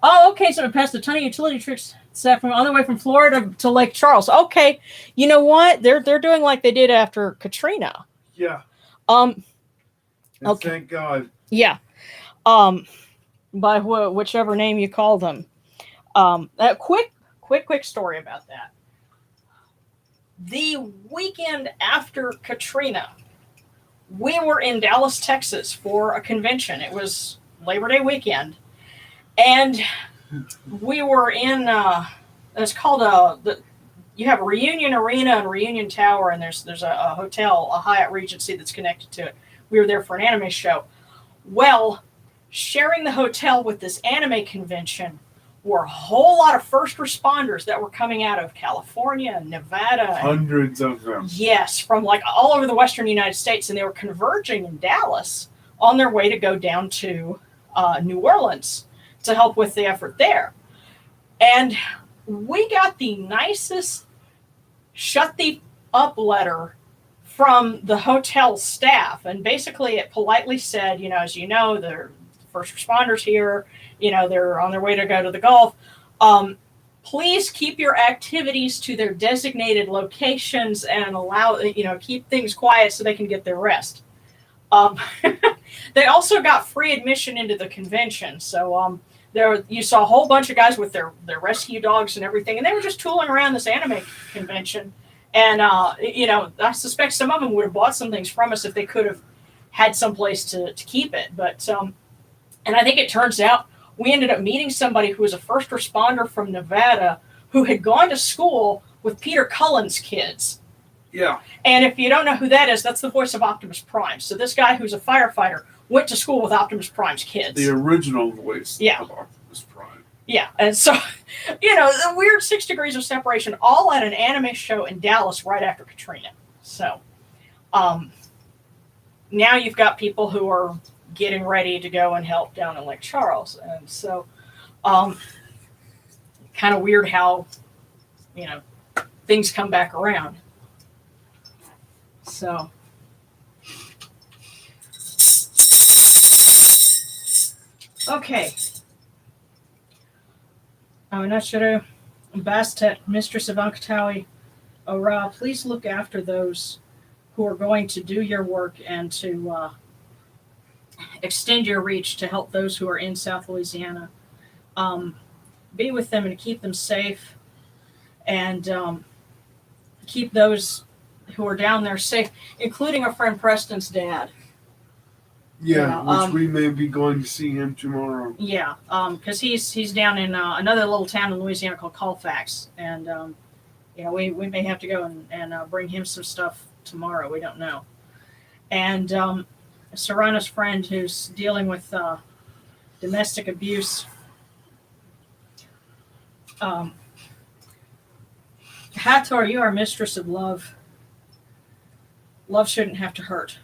Oh, okay, so it passed a ton of utility tricks on the way from Florida to Lake Charles. Okay, you know what? They're doing like they did after Katrina. Yeah. Okay. Thank God. Yeah. By whichever name you call them. A quick story about that. The weekend after Katrina, we were in Dallas, Texas for a convention. It was Labor Day weekend. And we were in, it's called you have Reunion Arena and Reunion Tower, and there's a hotel, a Hyatt Regency that's connected to it. We were there for an anime show. Well, sharing the hotel with this anime convention were a whole lot of first responders that were coming out of California and Nevada. Hundreds of them. Yes, from like all over the western United States, and they were converging in Dallas on their way to go down to New Orleans to help with the effort there. And we got the nicest shut the up letter from the hotel staff. And basically it politely said, as you know, they're first responders here, they're on their way to go to the Gulf. Please keep your activities to their designated locations and allow, keep things quiet so they can get their rest. They also got free admission into the convention. So you saw a whole bunch of guys with their rescue dogs and everything, and they were just tooling around this anime convention. And, I suspect some of them would have bought some things from us if they could have had some place to keep it. But, and I think it turns out we ended up meeting somebody who was a first responder from Nevada who had gone to school with Peter Cullen's kids. Yeah. And if you don't know who that is, that's the voice of Optimus Prime. So this guy who's a firefighter went to school with Optimus Prime's kids. The original voice of Optimus Prime. Yeah. And so, the weird 6 degrees of separation, all at an anime show in Dallas right after Katrina. So now you've got people who are getting ready to go and help down in Lake Charles. And so kind of weird how, things come back around. So okay. Anachuru, Bastet, Mistress of Ankatawi, Ora, please look after those who are going to do your work and to extend your reach to help those who are in South Louisiana. Be with them and keep them safe, and keep those who are down there safe, including our friend Preston's dad. Yeah, Yeah, which we may be going to see him tomorrow. Yeah, because he's down in another little town in Louisiana called Colfax, and we may have to go and bring him some stuff tomorrow. We don't know. And Serrana's friend, who's dealing with domestic abuse, Hathor, you are mistress of love. Love shouldn't have to hurt.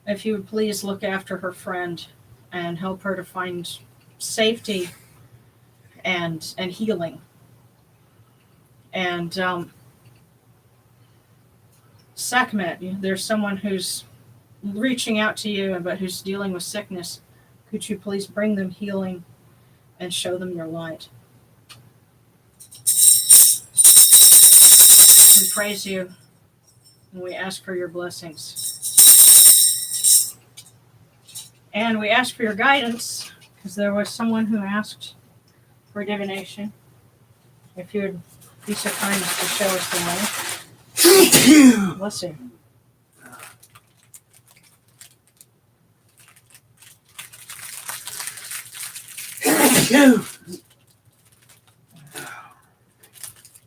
If you would please look after her friend and help her to find safety and healing. And Sekhmet, there's someone who's reaching out to you, but who's dealing with sickness. Could you please bring them healing and show them your light? We praise you and we ask for your blessings. And we ask for your guidance, because there was someone who asked for divination. If you would be so kind as to show us the way. Bless you.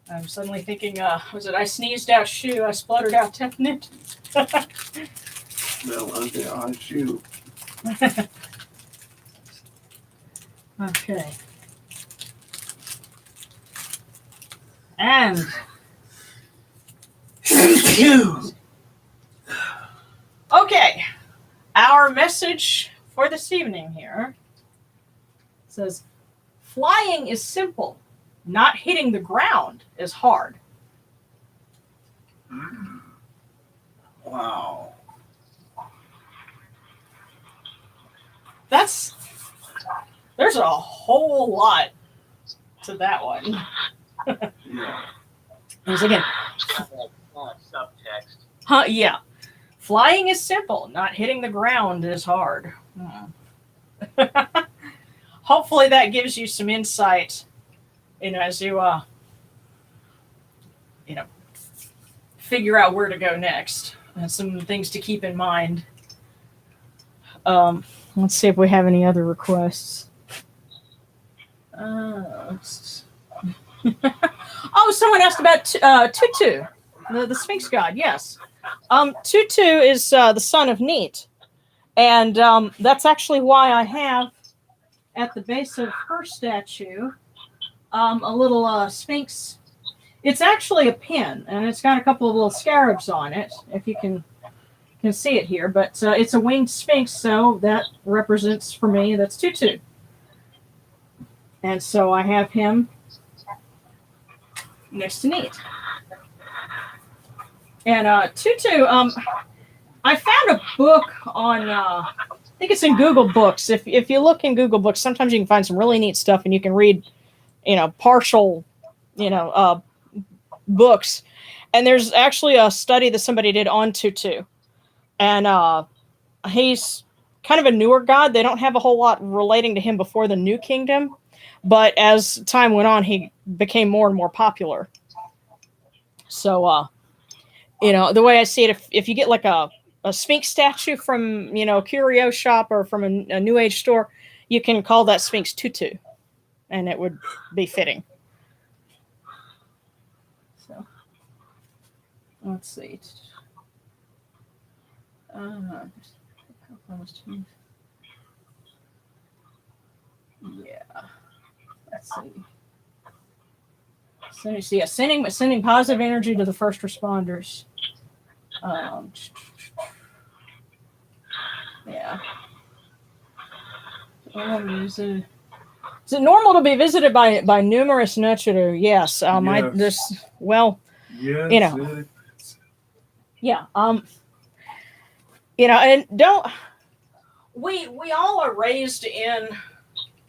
I'm suddenly thinking, was it I sneezed out shoe, I spluttered out tetanus? Well, okay, I'll shoot. Okay. And okay, our message for this evening here says, flying is simple. Not hitting the ground is hard. Wow. There's a whole lot to that one. Yeah. Once again, Subtext. yeah. Flying is simple. Not hitting the ground is hard. Hopefully that gives you some insight, as you, figure out where to go next. And some things to keep in mind. Let's see if we have any other requests. Oh, someone asked about Tutu, the Sphynx God. Yes. Tutu is the son of Neat. And that's actually why I have at the base of her statue a little Sphinx. It's actually a pin, and it's got a couple of little scarabs on it, if you can see it here. But it's a winged Sphinx, so that represents, for me, that's Tutu. And so I have him next to Neat. And Tutu, I found a book on, I think it's in Google Books. If you look in Google Books, sometimes you can find some really neat stuff, and you can read, partial, books. And there's actually a study that somebody did on Tutu. And he's kind of a newer god. They don't have a whole lot relating to him before the New Kingdom. But as time went on, he became more and more popular. So, the way I see it, if you get like a Sphinx statue from, a curio shop or from a New Age store, you can call that Sphinx Tutu. And it would be fitting. So, let's see. Yeah. Let's see. So you see, sending positive energy to the first responders. Yeah. Is it normal to be visited by numerous Nuturu? Yes. Yes. Yes. Yeah. And don't we all are raised in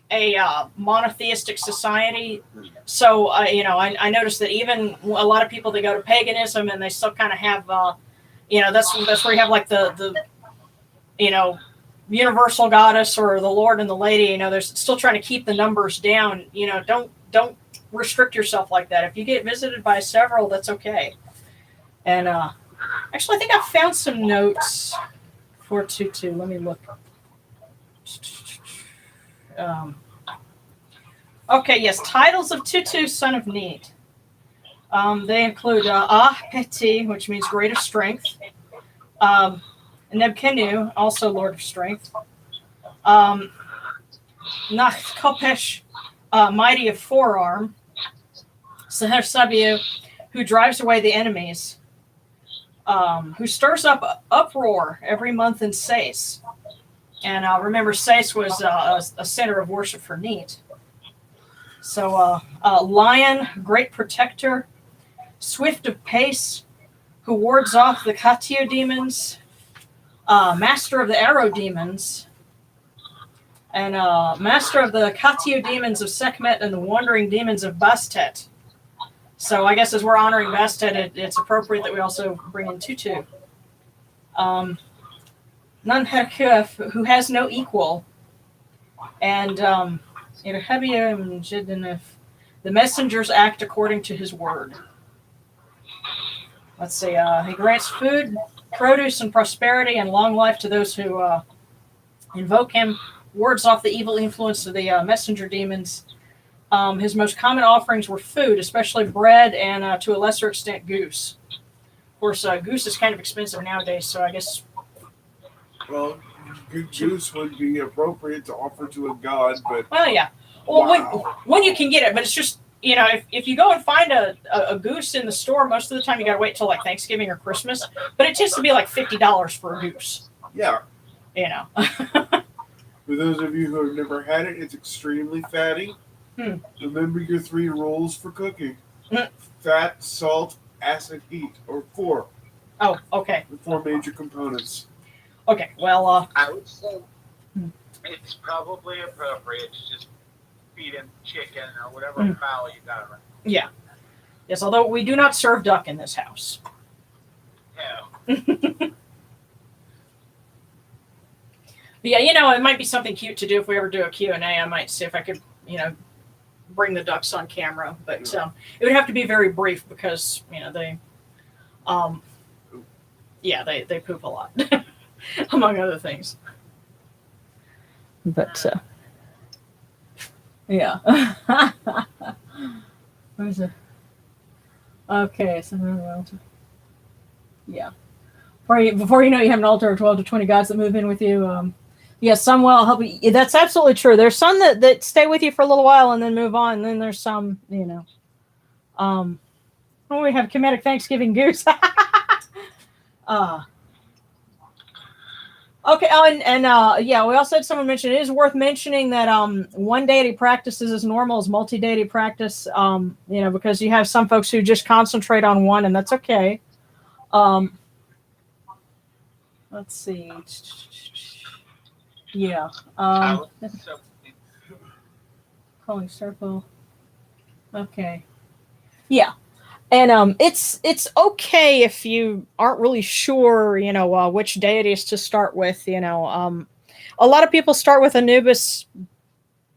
a monotheistic society, so I noticed that even a lot of people, they go to paganism and they still kind of have that's where you have like the universal goddess or the Lord and the Lady. They're still trying to keep the numbers down. Don't restrict yourself like that. If you get visited by several, that's okay. And actually, I think I found some notes for Tutu. Let me look. Okay, yes, titles of Tutu, son of Need. They include Peti, which means great of strength. Nebkenu, also Lord of Strength. Nachkopesh, mighty of forearm. Seher Sabiu, who drives away the enemies. Who stirs up uproar every month in Sais. And remember, Sais was a center of worship for Neat. So, Lion, great protector, swift of pace, who wards off the Katio demons, master of the arrow demons, and master of the Katio demons of Sekhmet and the wandering demons of Bastet. So I guess as we're honoring Bastet, it's appropriate that we also bring in Tutu. Nunherkuf, who has no equal, and the messengers act according to his word. Let's see, he grants food, produce, and prosperity, and long life to those who invoke him, wards off the evil influence of the messenger demons. His most common offerings were food, especially bread, and to a lesser extent, goose. Of course, goose is kind of expensive nowadays, so I guess... Well, goose would be appropriate to offer to a god, but... Well, yeah. Well, wow. when you can get it, but it's just, if you go and find a goose in the store, most of the time you got to wait till like Thanksgiving or Christmas, but it tends to be like $50 for a goose. Yeah. For those of you who have never had it, it's extremely fatty. Remember your 3 rules for cooking. Fat, salt, acid, heat, or 4. Oh, okay. The 4 major components. Okay, well... I would say it's probably appropriate to just feed him chicken or whatever fowl you got around. Yeah. Yes, although we do not serve duck in this house. No. But yeah, it might be something cute to do if we ever do a Q&A. I might see if I could, bring the ducks on camera. But it would have to be very brief because, they poop a lot, among other things. But, yeah. Where's it? Okay, so yeah. Before you know, you have an altar of 12 to 20 gods that move in with you. Some will help you. That's absolutely true. There's some that stay with you for a little while and then move on. And then there's some, we have Kemetic Thanksgiving goose. Okay. Oh, we also had someone mention it is worth mentioning that one deity practice is as normal as multi-deity practice. Because you have some folks who just concentrate on one, and that's okay. Let's see. Yeah. Calling circle. Okay. Yeah. And it's okay if you aren't really sure, which deities to start with. A lot of people start with Anubis,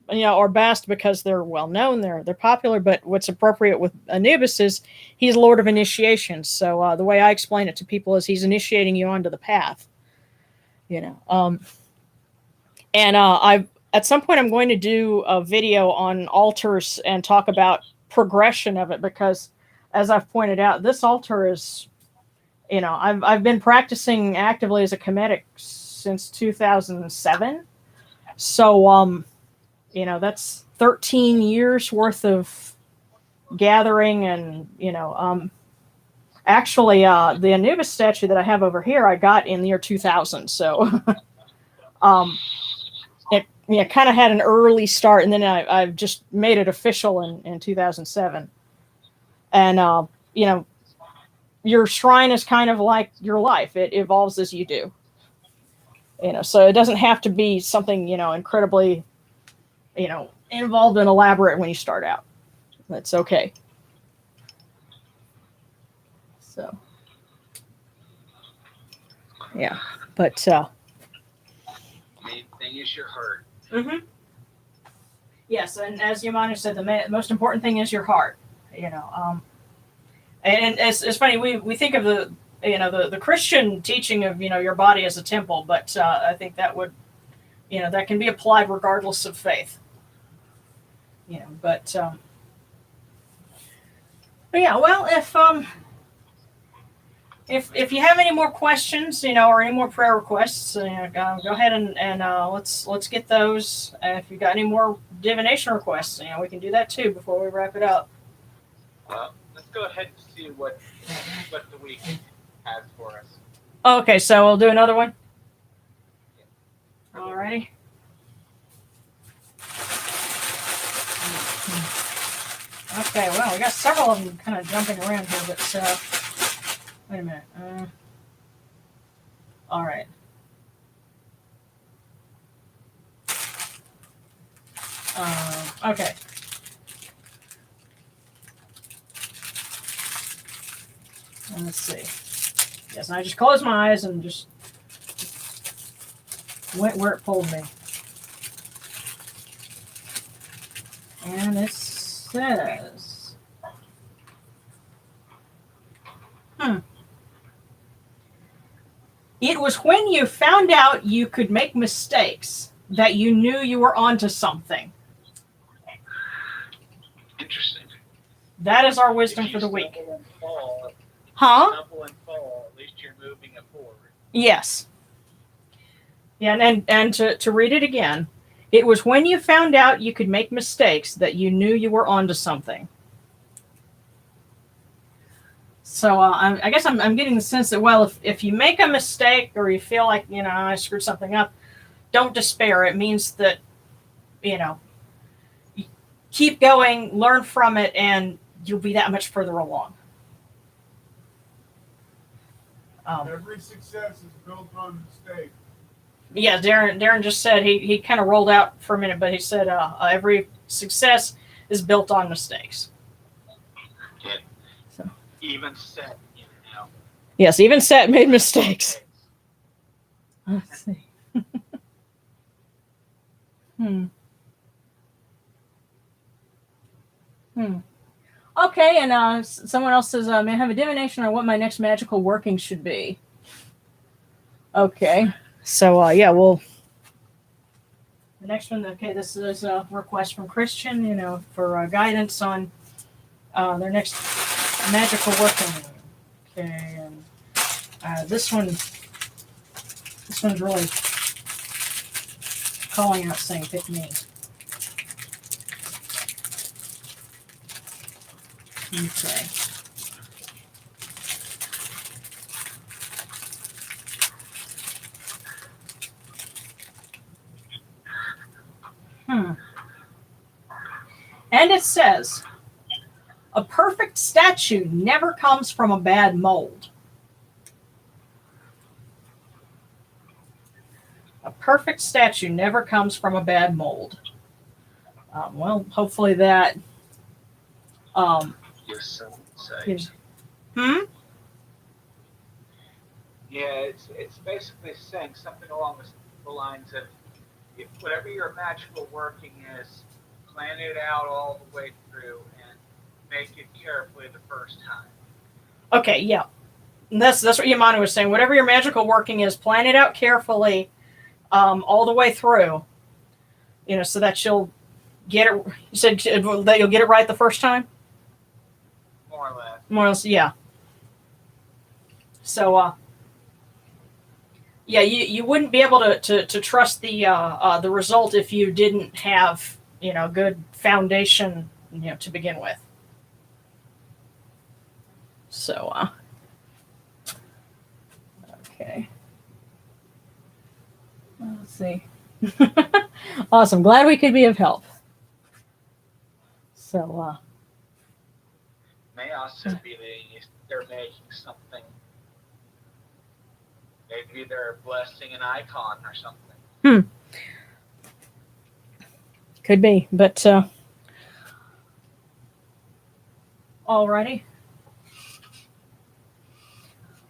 or Bast because they're well known, they're popular. But what's appropriate with Anubis is he's Lord of Initiation. So the way I explain it to people is he's initiating you onto the path. I've at some point I'm going to do a video on altars and talk about progression of it because, as I've pointed out, this altar is, I've been practicing actively as a Kemetic since 2007. So, that's 13 years worth of gathering and, actually, the Anubis statue that I have over here, I got in the year 2000. So, it kind of had an early start, and then I've just made it official in 2007. And, your shrine is kind of like your life. It evolves as you do. So it doesn't have to be something, incredibly, involved and elaborate when you start out. That's okay. So, yeah. But, main thing is your heart. Mm-hmm. Yes, and as Yamana said, the most important thing is your heart. And it's funny, we think of the Christian teaching of your body as a temple, but I think that would that can be applied regardless of faith. But yeah, well, if you have any more questions, or any more prayer requests, go ahead and let's get those. If you've got any more divination requests, we can do that too before we wrap it up. Well, let's go ahead and see what the week has for us. Okay, so we'll do another one. Alrighty. Okay, well, we got several of them kind of jumping around here, but wait a minute. All right. Okay. Let's see. Yes, and I just closed my eyes and just went where it pulled me. And it says, it was when you found out you could make mistakes that you knew you were onto something. Interesting. That is our wisdom for the week. Stumble and fall, Huh? Stumble and fall, at least you're moving it forward. Yes. Yeah, and to read it again, it was when you found out you could make mistakes that you knew you were onto something. So I guess I'm getting the sense that, well, if you make a mistake or you feel like, I screwed something up, don't despair. It means that, keep going, learn from it, and you'll be that much further along. Every success is built on mistake. Yeah, Darren just said he kind of rolled out for a minute, but he said every success is built on mistakes. Yeah. So. Even Set, Yes, even Set made mistakes. Let's see. Okay, and someone else says, may I have a divination on what my next magical working should be? Okay, so yeah, well, the next one, okay, this is a request from Christian, for guidance on their next magical working. Okay, and this one's really calling out, saying, pick me. Okay. And it says, a perfect statue never comes from a bad mold. A perfect statue never comes from a bad mold. Well, hopefully that Your son gives. Yeah, it's basically saying something along the lines of, if whatever your magical working is, plan it out all the way through and make it carefully the first time. Okay, yeah. And that's what Yamana was saying. Whatever your magical working is, plan it out carefully all the way through. So that you'll get it. You said that you'll get it right the first time? More or less. More or less, yeah. So, yeah, you wouldn't be able to trust the result if you didn't have good foundation to begin with. So, okay. Let's see. Awesome. Glad we could be of help. So, May also be they're making something. Maybe they're blessing an icon or something. Could be, but alrighty.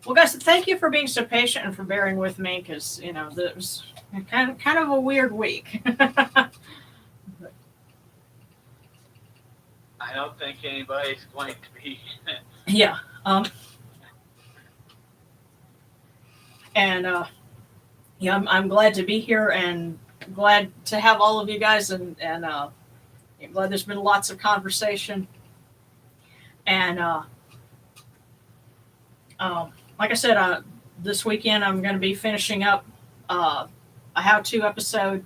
Well, guys, thank you for being so patient and for bearing with me, because it was kind of a weird week. I don't think anybody's going to be. Yeah. And yeah, I'm glad to be here and glad to have all of you guys, and I'm glad there's been lots of conversation. And like I said, this weekend I'm going to be finishing up a how-to episode,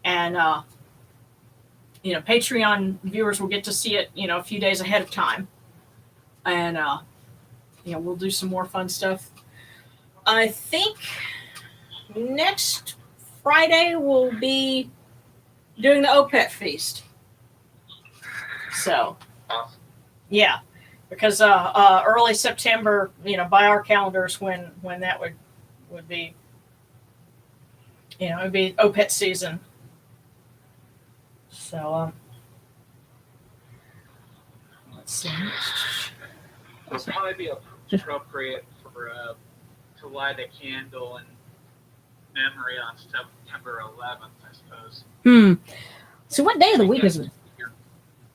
and Patreon viewers will get to see it, a few days ahead of time, and we'll do some more fun stuff. I think next Friday we'll be doing the OPET feast. So, yeah, because early September, by our calendars, when that would be, it'd be OPET season. So, let's see. It'll probably be appropriate for to light a candle in memory on September 11th, I suppose. So what day of the week is it?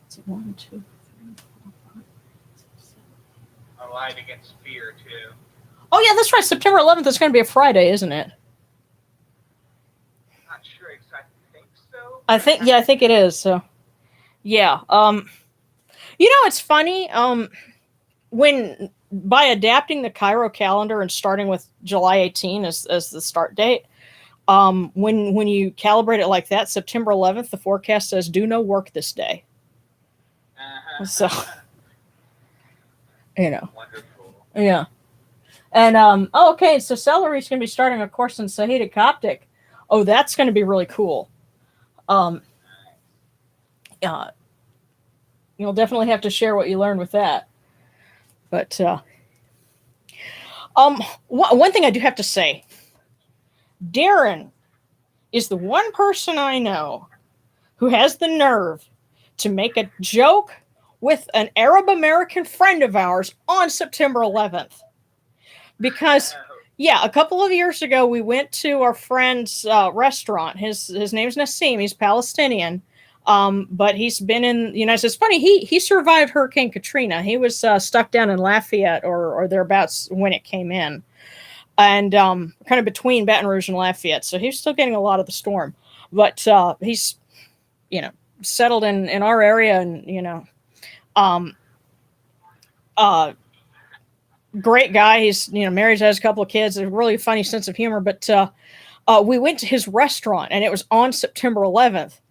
Is it 1, 2, 3, 4, 5, 6, 7? A light against fear too. Oh yeah, that's right. September 11th is going to be a Friday, isn't it? Not sure exactly. Think so. I think it is. So, yeah. It's funny. When by adapting the Cairo calendar and starting with July 18 as the start date, when you calibrate it like that, September 11th, the forecast says do no work this day. So, Wonderful. yeah. And okay, so Celery's going to be starting a course in Sahidic Coptic. Oh, that's going to be really cool. You'll definitely have to share what you learned with that. But one thing I do have to say, Darren is the one person I know who has the nerve to make a joke with an Arab American friend of ours on September 11th. Because, yeah, a couple of years ago, we went to our friend's restaurant. His name's Nassim. He's Palestinian. But he's been in the United States. It's funny, he survived Hurricane Katrina. He was stuck down in Lafayette or thereabouts when it came in. And kind of between Baton Rouge and Lafayette. So he's still getting a lot of the storm. But he's, settled in our area and, great guy. He's, married, has a couple of kids, a really funny sense of humor. But we went to his restaurant and it was on September 11th.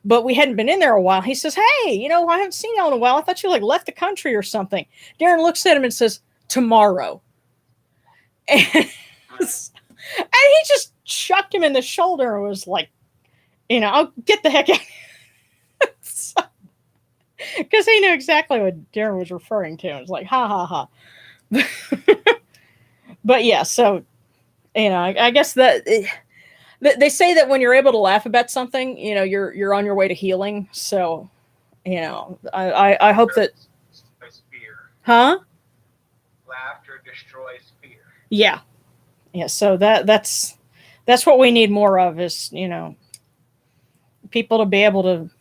But we hadn't been in there a while. He says, hey, I haven't seen you in a while. I thought you left the country or something. Darren looks at him and says, tomorrow. And he just chucked him in the shoulder and was like, I'll get the heck out. Because he knew exactly what Darren was referring to. It was like, ha, ha, ha. But yeah, so, I guess that... They say that when you're able to laugh about something, you're on your way to healing. So, I hope that. Fear. Huh? Laughter destroys fear. Yeah. So that's what we need more of is people to be able to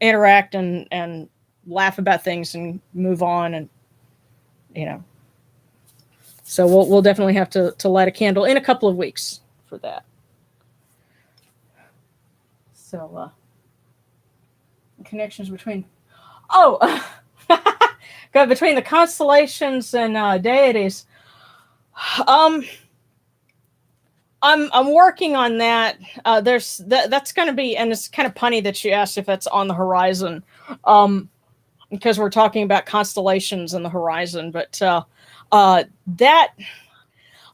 interact and laugh about things and move on and So we'll definitely have to light a candle in a couple of weeks for that. So, connections between, between the constellations and deities. I'm working on that. That's going to be, and it's kind of punny that you asked if that's on the horizon, because we're talking about constellations and the horizon. But that,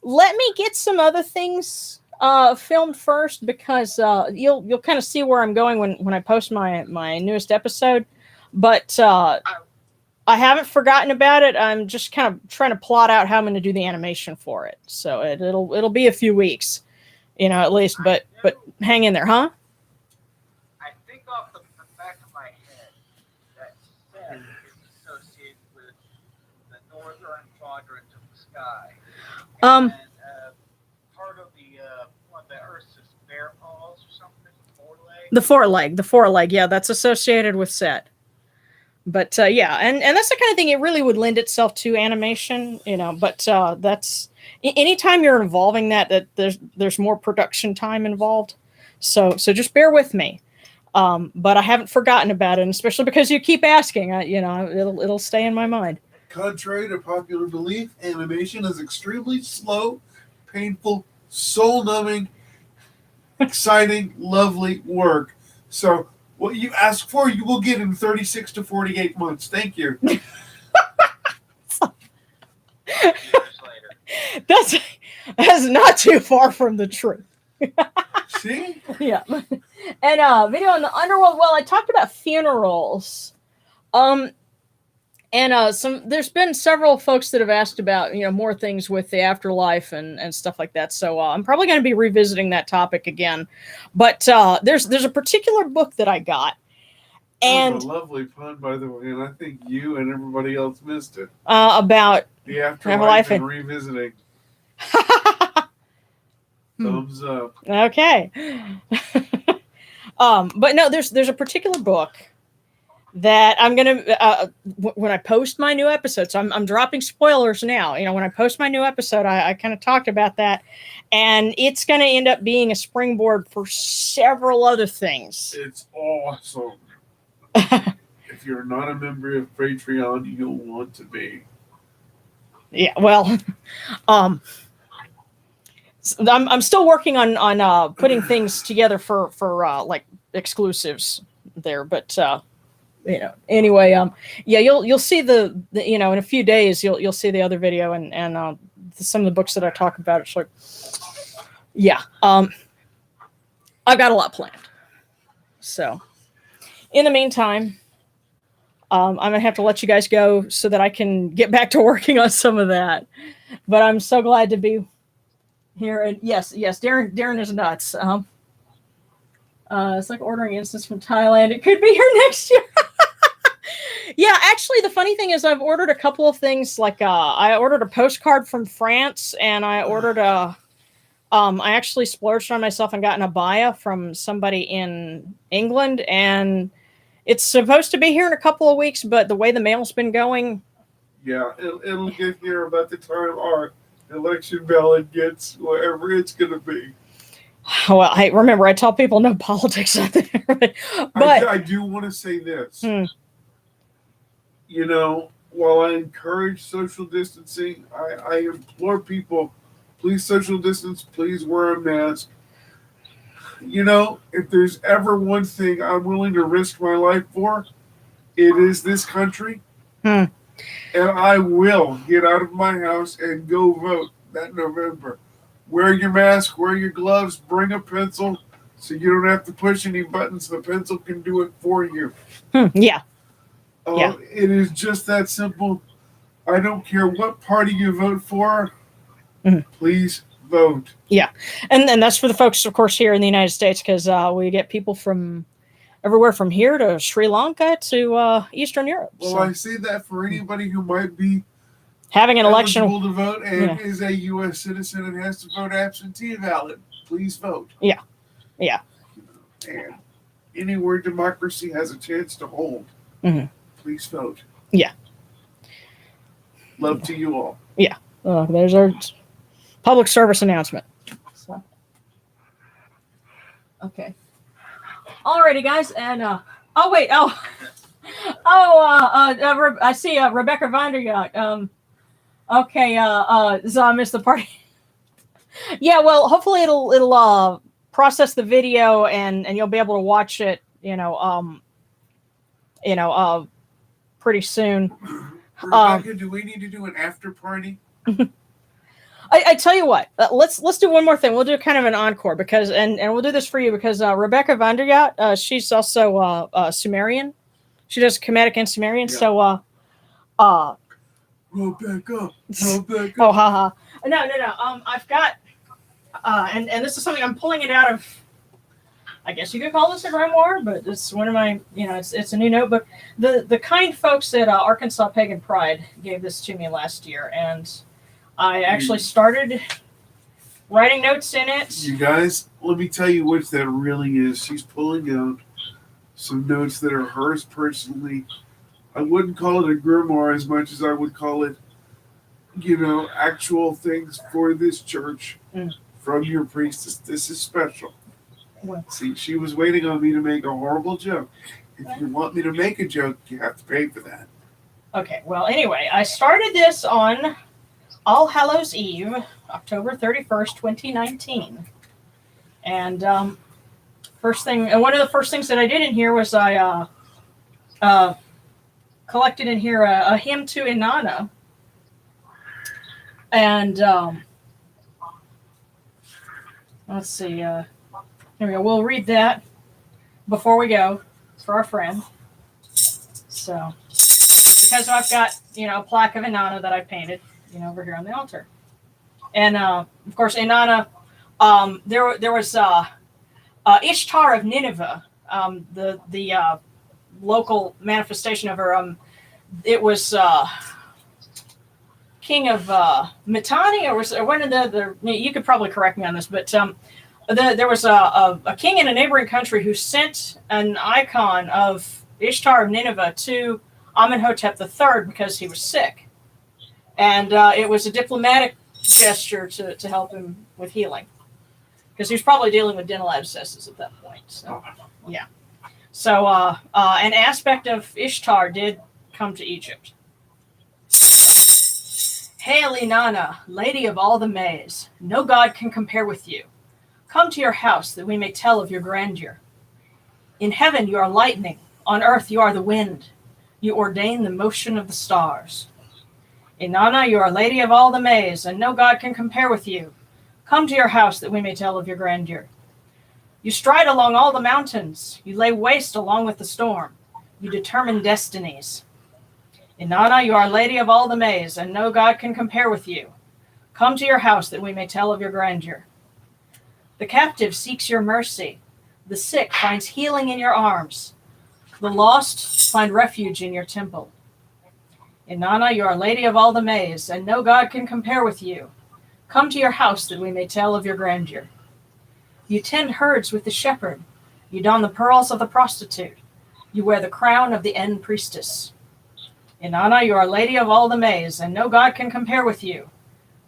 let me get some other things filmed first, because you'll kind of see where I'm going when I post my newest episode. But I haven't forgotten about it. I'm just kind of trying to plot out how I'm going to do the animation for it. So it'll be a few weeks, at least. But hang in there, huh? I think off the back of my head that set is associated with the northern quadrant of the sky. And, part of the Earth's bear paws or something, foreleg. The foreleg, yeah, that's associated with Set. But yeah, and that's the kind of thing it really would lend itself to animation, but that's anytime you're involving that there's more production time involved. So just bear with me. But I haven't forgotten about it, and especially because you keep asking, it'll stay in my mind. Contrary to popular belief, animation is extremely slow, painful, soul-numbing, exciting, lovely work. So what you ask for, you will get in 36 to 48 months. Thank you. That's not too far from the truth. See? Yeah. And video in the underworld. Well, I talked about funerals. And there's been several folks that have asked about, more things with the afterlife and stuff like that. So I'm probably going to be revisiting that topic again. But there's a particular book that I got. And that was a lovely pun, by the way, and I think you and everybody else missed it. About the afterlife and revisiting. Thumbs up. Okay. But no, there's a particular book that I'm gonna when I post my new episode. So I'm dropping spoilers now. When I post my new episode, I kind of talked about that, and it's gonna end up being a springboard for several other things. It's awesome. If you're not a member of Patreon, you'll want to be. Yeah, well, I'm still working on putting things together for like exclusives there, but anyway, yeah, you'll see the in a few days you'll see the other video and some of the books that I talk about. It's like, yeah, I've got a lot planned. So in the meantime, I'm gonna have to let you guys go so that I can get back to working on some of that. But I'm so glad to be here. And yes, Darren is nuts. It's like ordering instance from Thailand. It could be here next year. Yeah, actually, the funny thing is I've ordered a couple of things. Like I ordered a postcard from France, and I ordered I actually splurged on myself and got an abaya from somebody in England, and it's supposed to be here in a couple of weeks, but the way the mail's been going. Yeah, it'll get here about the time our election ballot gets wherever it's going to be. Well, hey, remember, I tell people no politics out there. But I do want to say this. While I encourage social distancing, I implore people, please social distance, please wear a mask. If there's ever one thing I'm willing to risk my life for, it is this country. And I will get out of my house and go vote that November. Wear your mask, wear your gloves, bring a pencil so you don't have to push any buttons. The pencil can do it for you. Yeah. It is just that simple. I don't care what party you vote for. Please vote. Yeah. And that's for the folks, of course, here in the United States, because we get people from everywhere from here to Sri Lanka to Eastern Europe. Well, I say that for anybody who might be having an election to vote and is a U.S. citizen and has to vote absentee ballot. Please vote. Yeah. And anywhere democracy has a chance to hold, please vote. Yeah. Love to you all. Yeah. There's our public service announcement. So. Okay. Alrighty, guys, and I see Rebecca Vanderyacht. Okay, so I missed the party. Yeah, well, hopefully it'll process the video and you'll be able to watch it, pretty soon. Rebecca, do we need to do an after party? I tell you what, let's do one more thing. We'll do kind of an encore because, and we'll do this for you because Rebecca Vanderyacht, she's also Sumerian. She does Kemetic and Sumerian. Yeah. So, Rebecca. Oh, haha. No. I've got, and this is something I'm pulling it out of. I guess you could call this a grimoire, but it's one of my, it's a new notebook. The kind folks at Arkansas Pagan Pride gave this to me last year, and I actually started writing notes in it. You guys, let me tell you what that really is. She's pulling out some notes that are hers personally. I wouldn't call it a grimoire as much as I would call it, actual things for this church from your priestess. This is special. Well. See, she was waiting on me to make a horrible joke. If you want me to make a joke, you have to pay for that. Okay, well, anyway, I started this on All Hallows Eve, October 31st, 2019. And one of the first things that I did in here was I collected in here a hymn to Inanna. And let's see, here we go. We'll read that before we go for our friend. So, because I've got, a plaque of Inanna that I painted, over here on the altar. And, of course, Inanna, there was Ishtar of Nineveh, the local manifestation of her. It was king of Mitanni, or one of the you could probably correct me on this, but there was a king in a neighboring country who sent an icon of Ishtar of Nineveh to Amenhotep III because he was sick. And it was a diplomatic gesture to help him with healing. Because he was probably dealing with dental abscesses at that point. So, yeah. So an aspect of Ishtar did come to Egypt. Hail Inanna, lady of all the maize. No god can compare with you. Come to your house that we may tell of your grandeur. In heaven you are lightning. On earth you are the wind. You ordain the motion of the stars. Inanna, you are lady of all the maize, and no god can compare with you. Come to your house that we may tell of your grandeur. You stride along all the mountains. You lay waste along with the storm. You determine destinies. Inanna, you are lady of all the maize, and no god can compare with you. Come to your house that we may tell of your grandeur. The captive seeks your mercy. The sick finds healing in your arms. The lost find refuge in your temple. Inanna, you are lady of all the maize, and no god can compare with you. Come to your house that we may tell of your grandeur. You tend herds with the shepherd. You don the pearls of the prostitute. You wear the crown of the end priestess. Inanna, you are lady of all the maize, and no god can compare with you.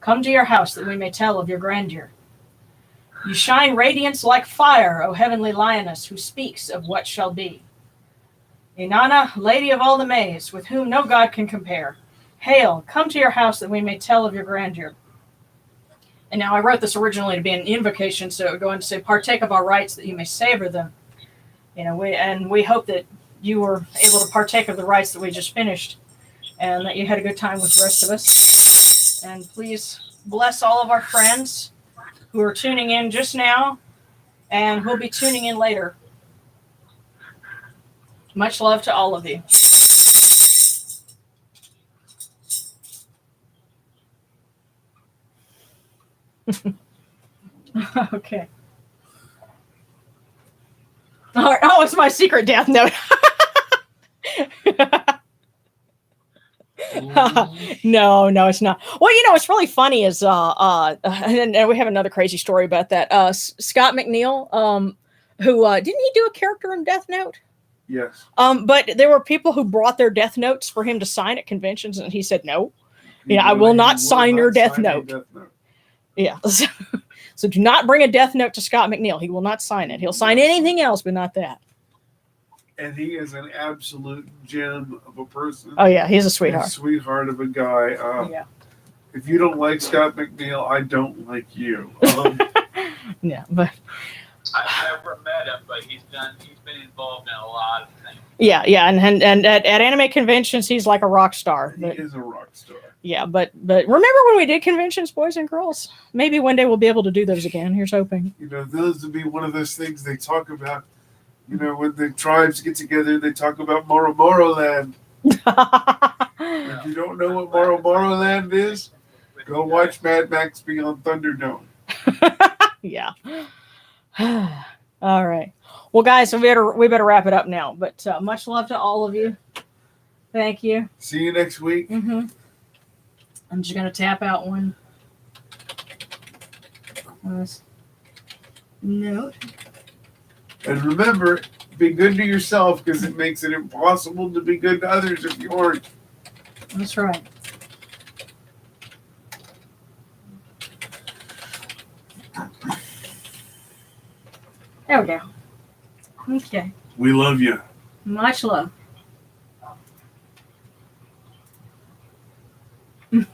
Come to your house that we may tell of your grandeur. You shine radiance like fire, O heavenly lioness, who speaks of what shall be. Inanna, lady of all the maize, with whom no god can compare. Hail, come to your house that we may tell of your grandeur. And now I wrote this originally to be an invocation, so it would go on to say, partake of our rites that you may savor them. We hope that you were able to partake of the rites that we just finished, and that you had a good time with the rest of us. And please bless all of our friends who are tuning in just now, and who'll be tuning in later. Much love to all of you. Okay. All right. Oh, it's my secret death note. No, it's not. Well, what's really funny is, and we have another crazy story about that. Scott McNeil, who didn't he do a character in Death Note? Yes. But there were people who brought their death notes for him to sign at conventions, and he said no. I will not sign your death note. Yeah. So do not bring a death note to Scott McNeil. He will not sign it. He'll sign anything else, but not that. And he is an absolute gem of a person. Oh yeah, he's a sweetheart. Sweetheart of a guy. Yeah. If you don't like Scott McNeil, I don't like you. Yeah, but I've never met him, but he's been involved in a lot of things. Yeah, and at anime conventions, he's like a rock star. He is a rock star. Yeah, but remember when we did conventions, boys and girls? Maybe one day we'll be able to do those again. Here's hoping. Those would be one of those things they talk about. When the tribes get together, they talk about Moro Land. If you don't know what Moro Land is, go watch Mad Max Beyond Thunderdome. Yeah. All right. Well, guys, we better wrap it up now. But much love to all of you. Thank you. See you next week. Mm-hmm. I'm just gonna tap out one note. And remember, Be good to yourself because it makes it impossible to be good to others if you aren't. That's right. There we go. Okay. We love you. Much love.